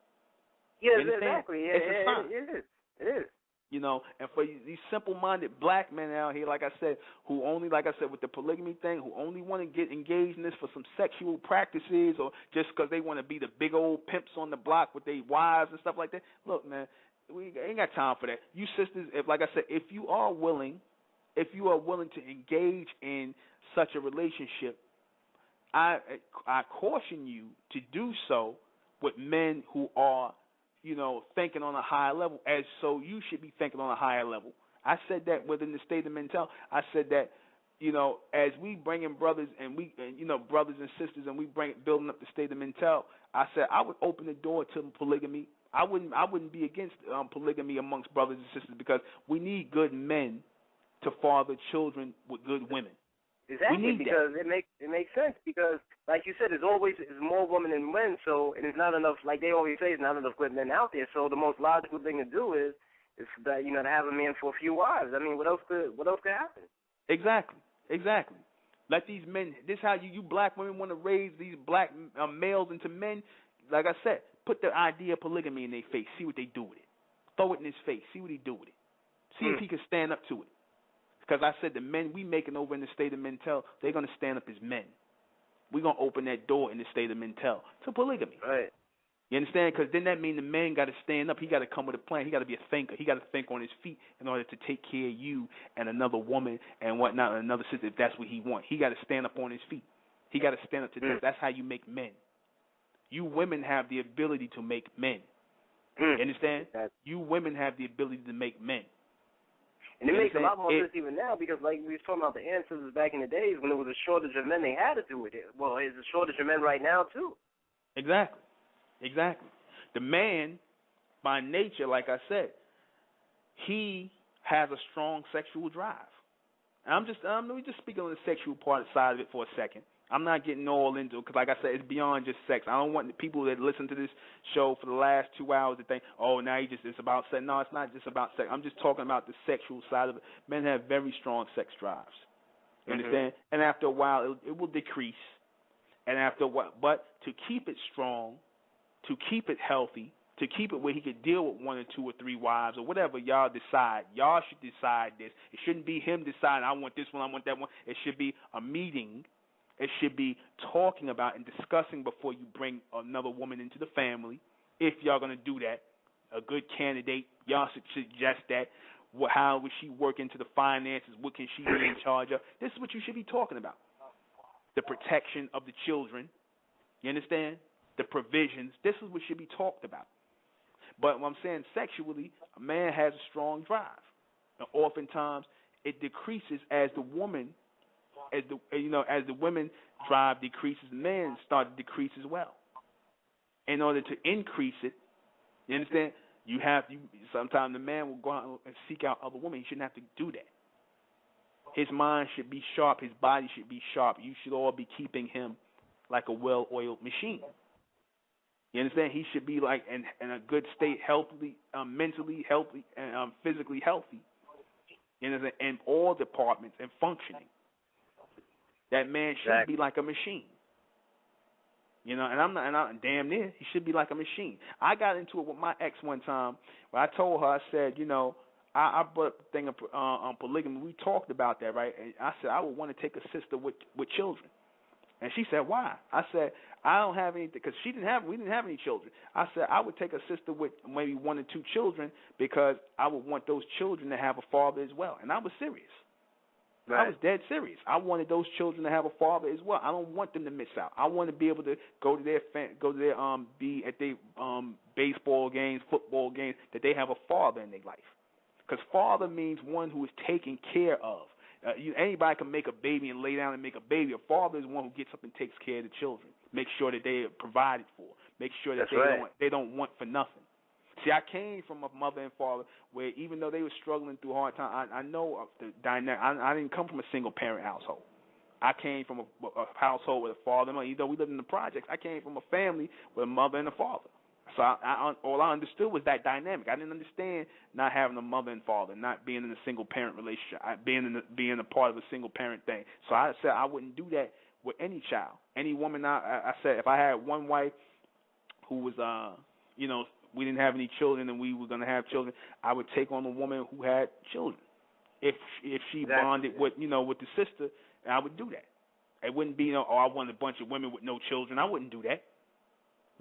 Yes, exactly. Yeah, it is. And for these simple-minded black men out here, like I said, who only, like I said, with the polygamy thing, who only want to get engaged in this for some sexual practices, or just because they want to be the big old pimps on the block with their wives and stuff like that. Look, man, we ain't got time for that. You sisters, like I said, if you are willing to engage in such a relationship, I caution you to do so with men who are, thinking on a higher level, as so you should be thinking on a higher level. I said that within the state of mental. I said that, as we bring in brothers and brothers and sisters, and we building up the state of mental, I said I would open the door to polygamy. I wouldn't be against polygamy amongst brothers and sisters, because we need good men to father children with good women. Exactly, because it makes sense, because like you said, there's more women than men, so, and it's not enough, like they always say, there's not enough good men out there. So the most logical thing to do is that, to have a man for a few wives. I mean, what else could happen? Exactly. Let these men, this is how you black women want to raise these black males into men. Like I said, put the idea of polygamy in their face, see what they do with it. Throw it in his face, see what he do with it. See if he can stand up to it. Because I said the men we making over in the state of mental, they're going to stand up as men. We're going to open that door in the state of mental to polygamy. Right. You understand? Because then that means the man got to stand up. He got to come with a plan. He got to be a thinker. He got to think on his feet in order to take care of you and another woman and whatnot, and another sister, if that's what he wants. He got to stand up on his feet. He got to stand up to this. That's how you make men. You women have the ability to make men. You understand? You women have the ability to make men. And it makes a lot more sense even now, because like we was talking about the ancestors back in the days when there was a shortage of men, they had to do it. Well, there's a shortage of men right now too. Exactly. The man, by nature, like I said, he has a strong sexual drive. And we just speaking on the sexual side of it for a second. I'm not getting all into it because, like I said, it's beyond just sex. I don't want the people that listen to this show for the last 2 hours to think, oh, now it's about sex. No, it's not just about sex. I'm just talking about the sexual side of it. Men have very strong sex drives. You understand? And after a while, it will decrease. And after a while, but to keep it strong, to keep it healthy, to keep it where he could deal with 1 or 2 or 3 wives or whatever y'all decide. Y'all should decide this. It shouldn't be him deciding, I want this one, I want that one. It should be a meeting. It should be talking about and discussing before you bring another woman into the family. If y'all going to do that, a good candidate, y'all should suggest that. How would she work into the finances? What can she be in charge of? This is what you should be talking about. The protection of the children. You understand? The provisions. This is what should be talked about. But what I'm saying, sexually, a man has a strong drive. And oftentimes, it decreases as the woman, as the women drive decreases, men start to decrease as well. In order to increase it, you understand? Sometimes the man will go out and seek out other women. He shouldn't have to do that. His mind should be sharp. His body should be sharp. You should all be keeping him like a well-oiled machine. You understand? He should be like in a good state, healthy, mentally healthy, and physically healthy. You understand? In all departments and functioning. That man should be like a machine. You know, and I'm damn near. He should be like a machine. I got into it with my ex one time where I told her, I said, you know, I brought up the thing on polygamy. We talked about that, right? And I said I would want to take a sister with children. And she said, why? I said, I don't have anything, because we didn't have any children. I said, I would take a sister with maybe 1 or 2 children because I would want those children to have a father as well. And I was serious. Right. I was dead serious. I wanted those children to have a father as well. I don't want them to miss out. I want to be able to go to their be at their baseball games, football games, that they have a father in their life. Because father means one who is taken care of. Anybody can make a baby and lay down and make a baby. A father is one who gets up and takes care of the children, makes sure that they are provided for, makes sure that they don't want for nothing. See, I came from a mother and father where even though they were struggling through hard times, I know the dynamic. I didn't come from a single parent household. I came from a household with a father and mother. Even though we lived in the projects, I came from a family with a mother and a father. So all I understood was that dynamic. I didn't understand not having a mother and father, not being in a single parent relationship, being a part of a single parent thing. So I said I wouldn't do that with any child, any woman. I said if I had one wife who was, we didn't have any children and we were going to have children, I would take on a woman who had children. If she bonded with the sister, I would do that. It wouldn't be I want a bunch of women with no children. I wouldn't do that.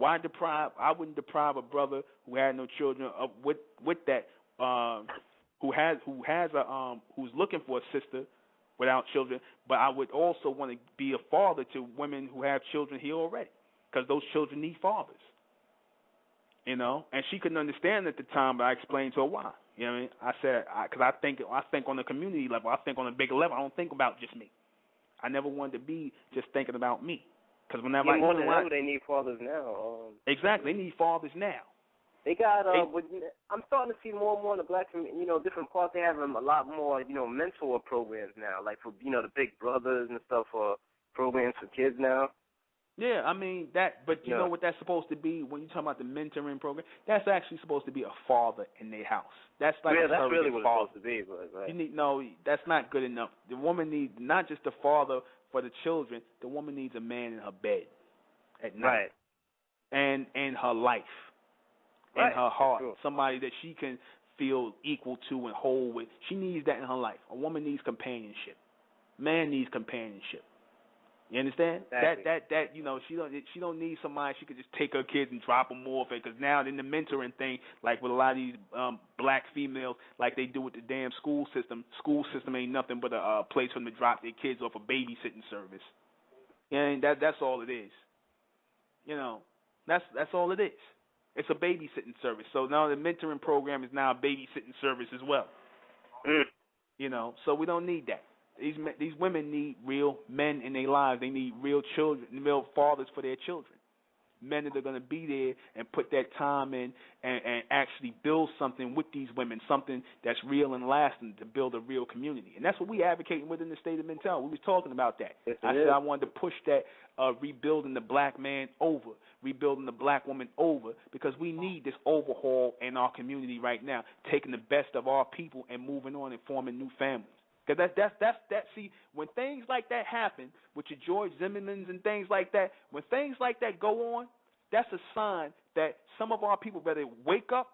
I wouldn't deprive a brother who had no children of with that who's looking for a sister without children, but I would also want to be a father to women who have children here already, because those children need fathers. You know, and she couldn't understand at the time, but I explained to her why. You know what I mean? I said, because I think on the community level, I think on a bigger level. I don't think about just me. I never wanted to be just thinking about me. Because whenever more than ever, they need fathers now. Exactly, they need fathers now. They got. I'm starting to see more and more in the black community. Different parts. They have a lot more. Mentor programs now, like for the Big Brothers and stuff, for programs for kids now. Yeah, I mean that. But you know what that's supposed to be when you talk about the mentoring program. That's actually supposed to be a father in their house. That's like that's really what it's supposed to be. But right. That's not good enough. The woman needs not just a father for the children. The woman needs a man in her bed at night, right, and in her life, in her heart, somebody that she can feel equal to and whole with. She needs that in her life. A woman needs companionship. Man needs companionship. You understand? Exactly. That she don't need somebody she could just take her kids and drop them off at. Because now in the mentoring thing, like with a lot of these black females, like they do with the damn school system ain't nothing but a place for them to drop their kids off, a babysitting service. And that's all it is. That's all it is. It's a babysitting service. So now the mentoring program is now a babysitting service as well. So we don't need that. These women need real men in their lives. They need real children, real fathers for their children. Men that are going to be there and put that time in and actually build something with these women, something that's real and lasting to build a real community. And that's what we advocating within the state of mentality. We was talking about that. Yes, I said I wanted to push that rebuilding the black man over, rebuilding the black woman over, because we need this overhaul in our community right now, taking the best of our people and moving on and forming new families. Because that's see, when things like that happen with your George Zimmermans and things like that, when things like that go on, that's a sign that some of our people better wake up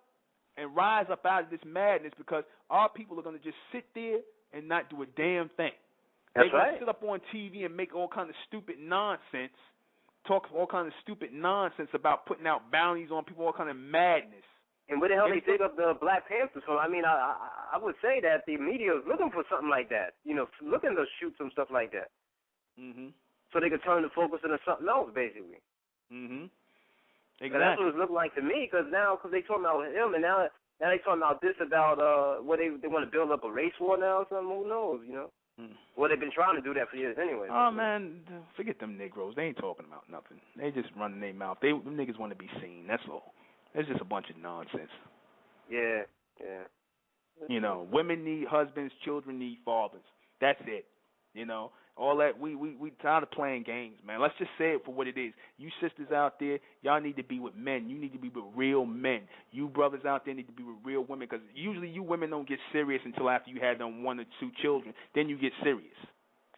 and rise up out of this madness, because our people are going to just sit there and not do a damn thing. They're going to sit up on TV and make all kind of stupid nonsense, talk all kind of stupid nonsense about putting out bounties on people, all kind of madness. And where the hell they dig up the Black Panthers from? I mean, I would say that the media is looking for something like that. Looking to shoot some stuff like that. Mhm. So they could turn the focus into something else, basically. Mhm. Exactly. That's what it looked like to me. Because they talking about him, and now they talking about this about what they want to build up a race war now or something. Who knows? Well, they've been trying to do that for years anyway. Oh man, forget them Negroes. They ain't talking about nothing. They just running their mouth. Them niggas want to be seen. That's all. It's just a bunch of nonsense. Yeah. Women need husbands, children need fathers. That's it. You know, all that we tired of playing games, man. Let's just say it for what it is. You sisters out there, y'all need to be with men. You need to be with real men. You brothers out there need to be with real women, because usually you women don't get serious until after you had them 1 or 2 children. Then you get serious.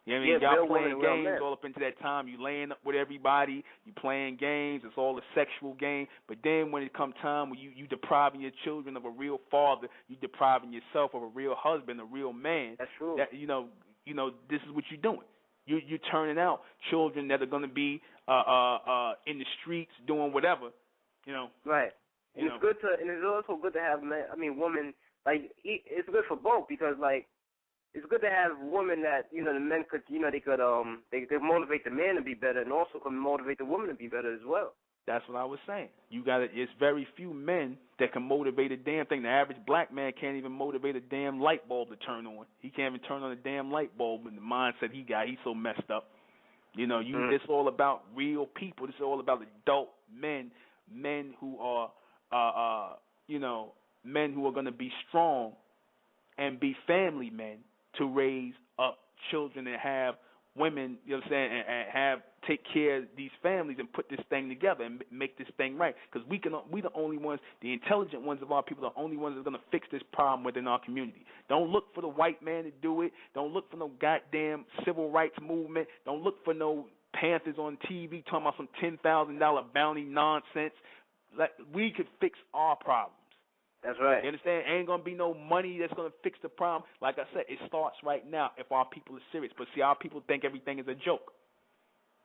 You know what I mean? Y'all playing games all up into that time. You laying up with everybody. You playing games. It's all a sexual game. But then when it come time when you depriving your children of a real father, you depriving yourself of a real husband, a real man. That's true. That, you know, this is what you're doing. You're turning out children that are going to be in the streets doing whatever. You know. Right. And it's good to, and it's also good to have men. I mean, women. Like, it's good for both, because like, it's good to have women that, you know, the men could, you know, they could motivate the man to be better, and also can motivate the woman to be better as well. That's what I was saying. It's very few men that can motivate a damn thing. The average black man can't even motivate a damn light bulb to turn on. He can't even turn on a damn light bulb in the mindset he got. He's so messed up. You know, this is all about real people. This is all about adult men who are, you know, men who are going to be strong and be family men to raise up children and have women, you know what I'm saying, and take care of these families and put this thing together and make this thing right. Because we the only ones, the intelligent ones of our people, are the only ones that are going to fix this problem within our community. Don't look for the white man to do it. Don't look for no goddamn civil rights movement. Don't look for no Panthers on TV talking about some $10,000 bounty nonsense. Like, we could fix our problems. That's right. You understand? Ain't going to be no money that's going to fix the problem. Like I said, it starts right now if our people are serious. But see, our people think everything is a joke.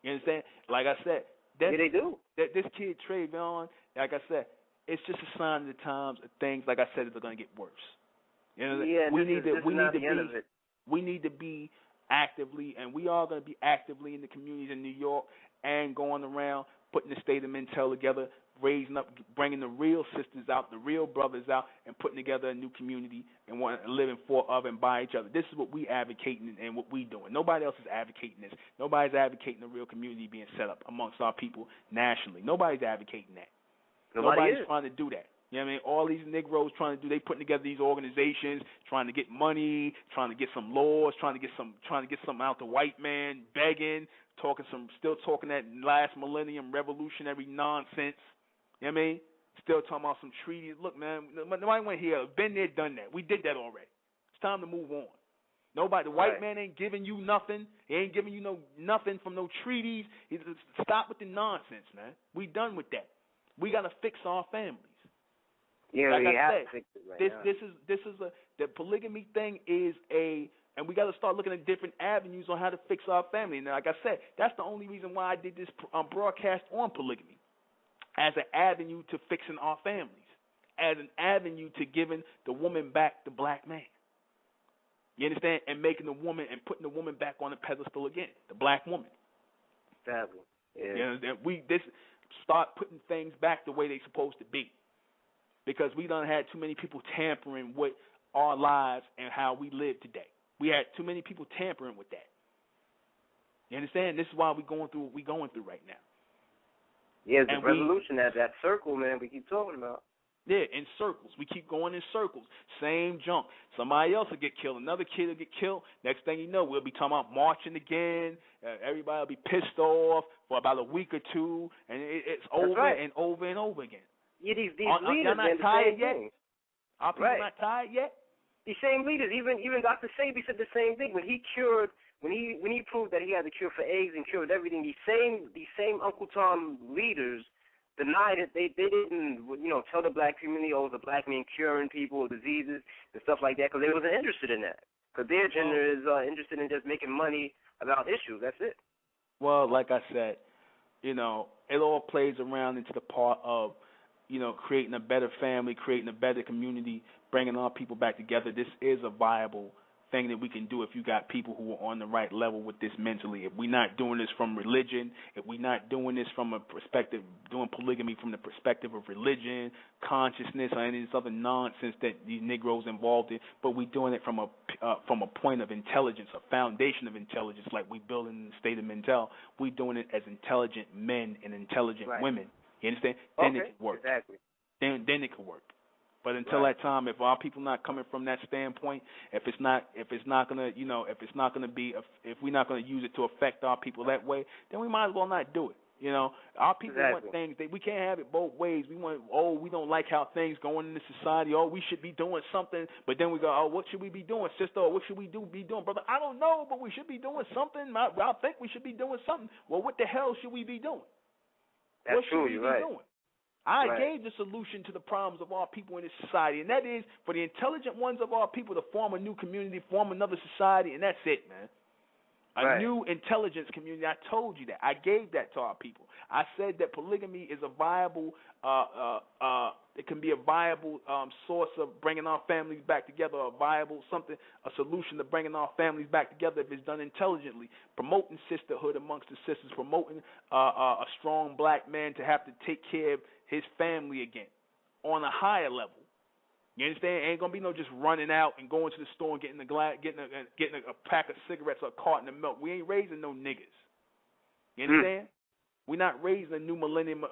You understand? Like I said. Yeah, they do. This kid, Trayvon, like I said, it's just a sign of the times of things, like I said, that are going to get worse. You know, yeah, we need to be actively, and we are going to be actively in the communities in New York and going around putting the state of Mentel together, raising up, bringing the real sisters out, the real brothers out, and putting together a new community and living for, of, and by each other. This is what we advocating and what we doing. Nobody else is advocating this. Nobody's advocating a real community being set up amongst our people nationally. Nobody's advocating that. Nobody's trying to do that. You know what I mean? All these Negroes they putting together these organizations, trying to get money, trying to get some laws, trying to get something out the white man, begging, still talking that last millennium revolutionary nonsense. You know what I mean? Still talking about some treaties. Look, man, nobody went here. Been there, done that. We did that already. It's time to move on. The white man ain't giving you nothing. He ain't giving you nothing from no treaties. Stop with the nonsense, man. We done with that. We got to fix our families. Yeah, like we have to fix it right now. The polygamy thing is and we got to start looking at different avenues on how to fix our family. And like I said, that's the only reason why I did this broadcast on polygamy, as an avenue to fixing our families, as an avenue to giving the woman back the black man. You understand? And making the woman and putting the woman back on the pedestal again, the black woman. Exactly. Yeah. You know, we start putting things back the way they're supposed to be, because we done had too many people tampering with our lives and how we live today. We had too many people tampering with that. You understand? This is why we're going through what we're going through right now. Yeah, the revolution, that circle, man, we keep talking about. Yeah, in circles. We keep going in circles. Same junk. Somebody else will get killed. Another kid will get killed. Next thing you know, we'll be talking about marching again. Everybody will be pissed off for about a week or two, and it's over and over and over again. Yeah, these leaders, y'all not tired yet? Our people not tired yet? These same leaders, even Dr. Sebi said the same thing when he proved that he had the cure for AIDS and cured everything. These same Uncle Tom leaders denied it. They didn't tell the black community, the black man curing people with diseases and stuff like that, because they wasn't interested in that. Because their agenda is interested in just making money about issues. That's it. Well, like I said, it all plays around into the part of creating a better family, creating a better community, bringing our people back together. This is a viable thing that we can do if you got people who are on the right level with this mentally. If we're not doing this from religion, if we're not doing this from a perspective, doing polygamy from the perspective of religion, consciousness, or any of this other nonsense that these Negroes involved in, but we're doing it from a point of intelligence, a foundation of intelligence, like we build in the state of Mentel. We're doing it as intelligent men and intelligent women. You understand? Then it can work. Exactly. Then it can work. But until that time, if our people not coming from that standpoint, if it's not gonna, if we're not gonna use it to affect our people that way, then we might as well not do it. Our people want things we can't have it both ways. We want, we don't like how things going in the society. We should be doing something, but then we go, what should we be doing, sister? Or what should we be doing, brother? I don't know, but we should be doing something. I think we should be doing something. Well, what the hell should we be doing? What should we be doing? I gave the solution to the problems of our people in this society, and that is for the intelligent ones of our people to form a new community, form another society, and that's it, man. A new intelligence community. I told you that. I gave that to our people. I said that polygamy is a viable, it can be a viable source of bringing our families back together, a solution to bringing our families back together if it's done intelligently, promoting sisterhood amongst the sisters, promoting a strong black man to have to take care of his family again on a higher level. You understand? Ain't gonna be no just running out and going to the store and getting a pack of cigarettes or a carton of milk. We ain't raising no niggas. You understand? We're not raising a new millennium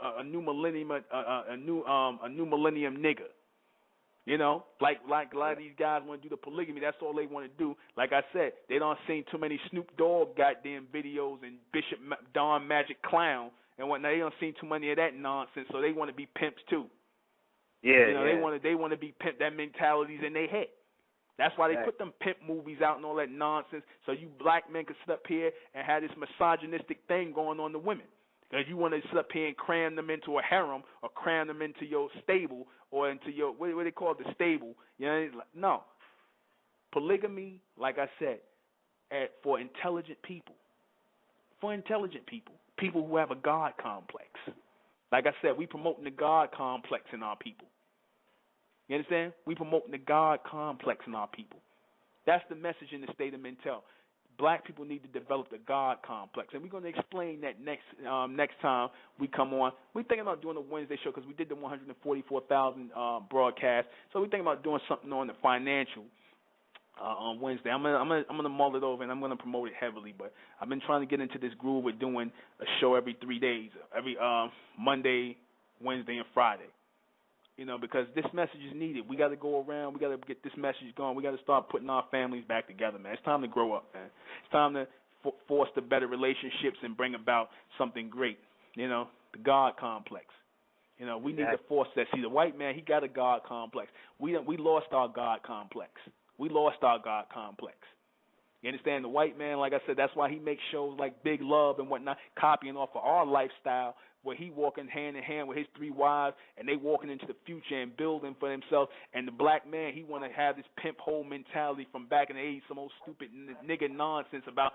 nigga. Like a lot of these guys want to do the polygamy. That's all they want to do. Like I said, they don't seen too many Snoop Dogg goddamn videos and Bishop Don Magic Clown and whatnot. They don't seen too many of that nonsense, so they want to be pimps too. They want to be pimp. That mentality's in their head. That's why they put them pimp movies out and all that nonsense, so you black men can sit up here and have this misogynistic thing going on to women. Because you want to sit up here and cram them into a harem or cram them into your stable or into your, what do they call it, the stable. No. Polygamy, like I said, for intelligent people. For intelligent people. People who have a God complex. Like I said, we promoting the God complex in our people. You understand? We promoting the God complex in our people. That's the message in the state of Mentel. Black people need to develop the God complex, and we're going to explain that next time we come on. We're thinking about doing a Wednesday show because we did the 144,000 broadcast, so we're thinking about doing something on the financial on Wednesday. I'm gonna mull it over and I'm gonna promote it heavily. But I've been trying to get into this groove with doing a show every 3 days, every Monday, Wednesday, and Friday. Because this message is needed. We got to go around. We got to get this message going. We got to start putting our families back together, man. It's time to grow up, man. It's time to foster better relationships and bring about something great. The God complex. We need to force that. See, the white man, he got a God complex. We lost our God complex. We lost our God complex. You understand? The white man, like I said, that's why he makes shows like Big Love and whatnot, copying off of our lifestyle, where he walking hand in hand with his 3 wives, and they walking into the future and building for themselves. And the black man, he want to have this pimp hole mentality from back in the 80s, some old stupid nigga nonsense about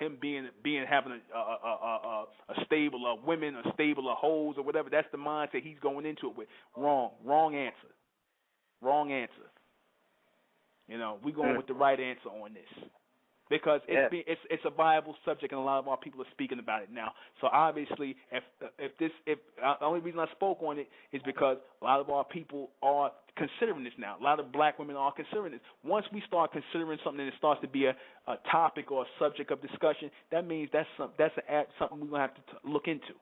him having a stable of women, a stable of hoes, or whatever. That's the mindset he's going into it with. Wrong answer. Wrong answer. We going with the right answer on this. Because it's a viable subject, and a lot of our people are speaking about it now. So obviously, if the only reason I spoke on it is because a lot of our people are considering this now. A lot of black women are considering this. Once we start considering something and it starts to be a topic or a subject of discussion, that means that's something we're gonna have to look into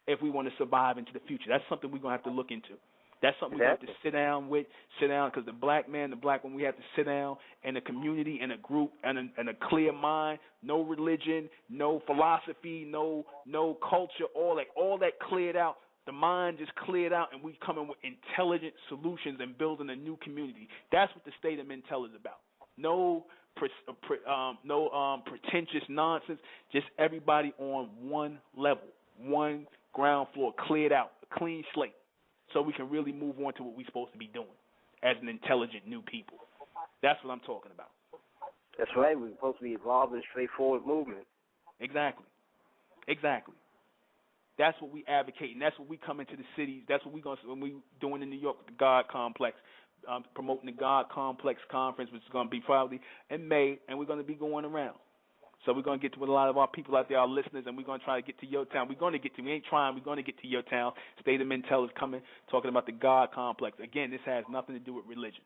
if we want to survive into the future. That's something we're gonna have to look into. That's something we have to sit down, because the black man, the black woman, we have to sit down in a community, in a group, and a clear mind, no religion, no philosophy, no culture, all that cleared out. The mind just cleared out, and we coming with intelligent solutions and building a new community. That's what the state of Mentel is about. No pretentious nonsense, just everybody on one level, one ground floor, cleared out, a clean slate. So we can really move on to what we're supposed to be doing as an intelligent new people. That's what I'm talking about. That's right. We're supposed to be evolving, straightforward movement. Exactly. That's what we advocate, and that's what we come into the cities. That's what when we doing in New York, the God Complex, promoting the God Complex Conference, which is going to be probably in May, and we're going to be going around. So we're going to get to a lot of our people out there, our listeners, and we're going to try to get to your town. We ain't trying, we're going to get to your town. State of Mentel is coming, talking about the God complex. Again, this has nothing to do with religion.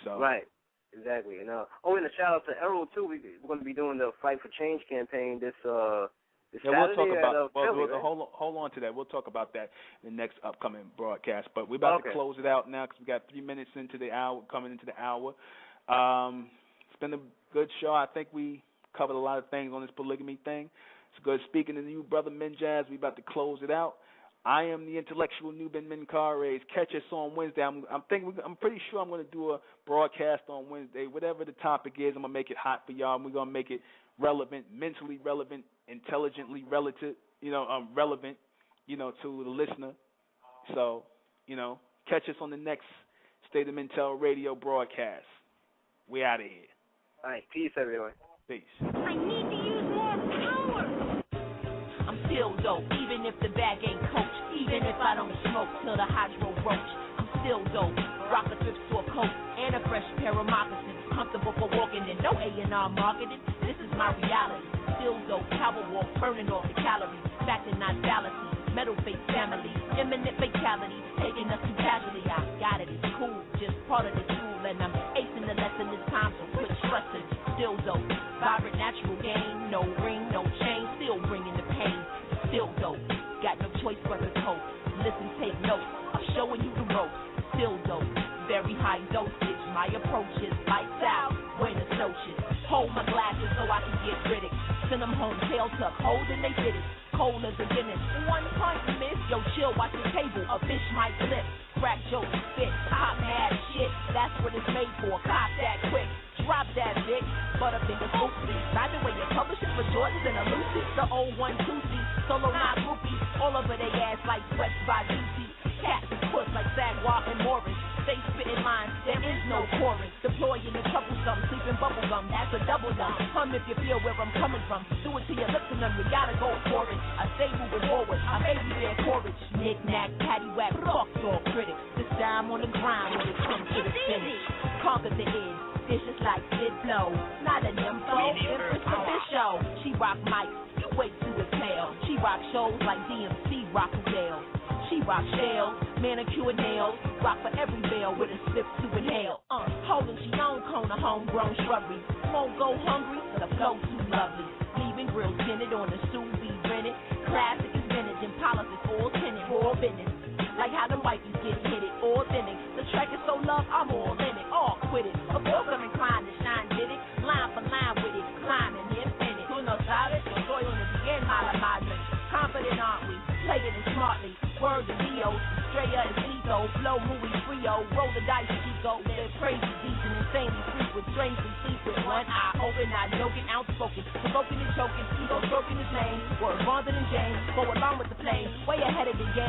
So right, exactly. And and a shout out to Errol too. We're going to be doing the Fight for Change campaign this This Yeah, we'll Saturday talk about. Philly, right? Hold on to that. We'll talk about that in the next upcoming broadcast. But we're about to close it out now because we got 3 minutes into the hour, coming into the hour. It's been a good show. I think we covered a lot of things on this polygamy thing. It's good speaking to you, brother Minjaz. We about to close it out. I am the intellectual Nuben Minkares. Catch us on Wednesday. I'm pretty sure I'm going to do a broadcast on Wednesday. Whatever the topic is, I'm going to make it hot for y'all. We're going to make it relevant, mentally relevant, intelligently relevant, to the listener. So, catch us on the next State of Mentel radio broadcast. We out of here. All right, peace, everyone. Peace. I need to use more power. I'm still dope, even if the bag ain't coach, even if I don't smoke till the hydro roach. I'm still dope. Rock a thrift store coat and a fresh pair of moccasins. Comfortable for walking in, no A&R marketing. This is my reality. Still dope, power walk, burning off the calories. Fact and not fallacy. Metal face family, imminent fatality, taking us to casualty. I got it, it's cool, just part of the tool, and I'm acing the lesson this time, so quit stressing. Still dope, vibrant natural game, no ring, no chain, still bringing the pain. Still dope, got no choice but to cope. Listen, take notes, I'm showing you the ropes. Still dope, very high dosage. My approach is lights out, buenas noches. Hold my glasses so I can get critics. Send them home, tail tuck, holding they fitted. Cold as a Guinness, 1 punch miss. Yo, chill, watch the table, a fish might slip. Crack jokes, spit, hot mad shit. That's what it's made for. Cop that quick, drop that dick. Butterfingers, oopsies. By the way, you're publishing for Jordans and a Lucy. The old 1-2C, solo not groupie. All over they ass like sweats by Juicy. Cats and puss like Sagwa and Morris. Stay spitting lines, there is no chorus. Deploying the troublesome, sleeping bubblegum, that's a double dumb. Hum if you feel where I'm coming from. Do it to your lips and then you gotta go for it. I stay moving forward, I may be there courage. Knick-knack, paddywhack, fuck your critics. This time on the grind when it comes to the finish. Conquer the end, dishes like Sid Blow. Not an info, Empress official. She rock mics, you wait to exhale. She rock shows like DMC, rock Adele. She rock shells, manicure nails, rock for every bell with a slip to inhale. Holding she own cone of homegrown shrubbery. Won't go hungry, the flow too lovely. Leaving grills tinted on the sous vide rented. Classic is vintage and politics all tinted, raw business. Like how the wifeys get hit it, authentic. The track is so loved, I'm all in it, all quit it. Of course I'm inclined to shine, did it. Line for line with it, climbing infinite. Tú no sabes, yo soy una bien mala madre. Confident aren't we? Played it smartly. Word to Leo, Straya and Tito, flow, movie, Frio, roll the dice, Chico. They're crazy, decent, insanely freak with strangely sleep with one eye open, not joking, outspoken, provoking and choking, ego stroking his name. Word Bonds and James, go along with the flame, way ahead of the game.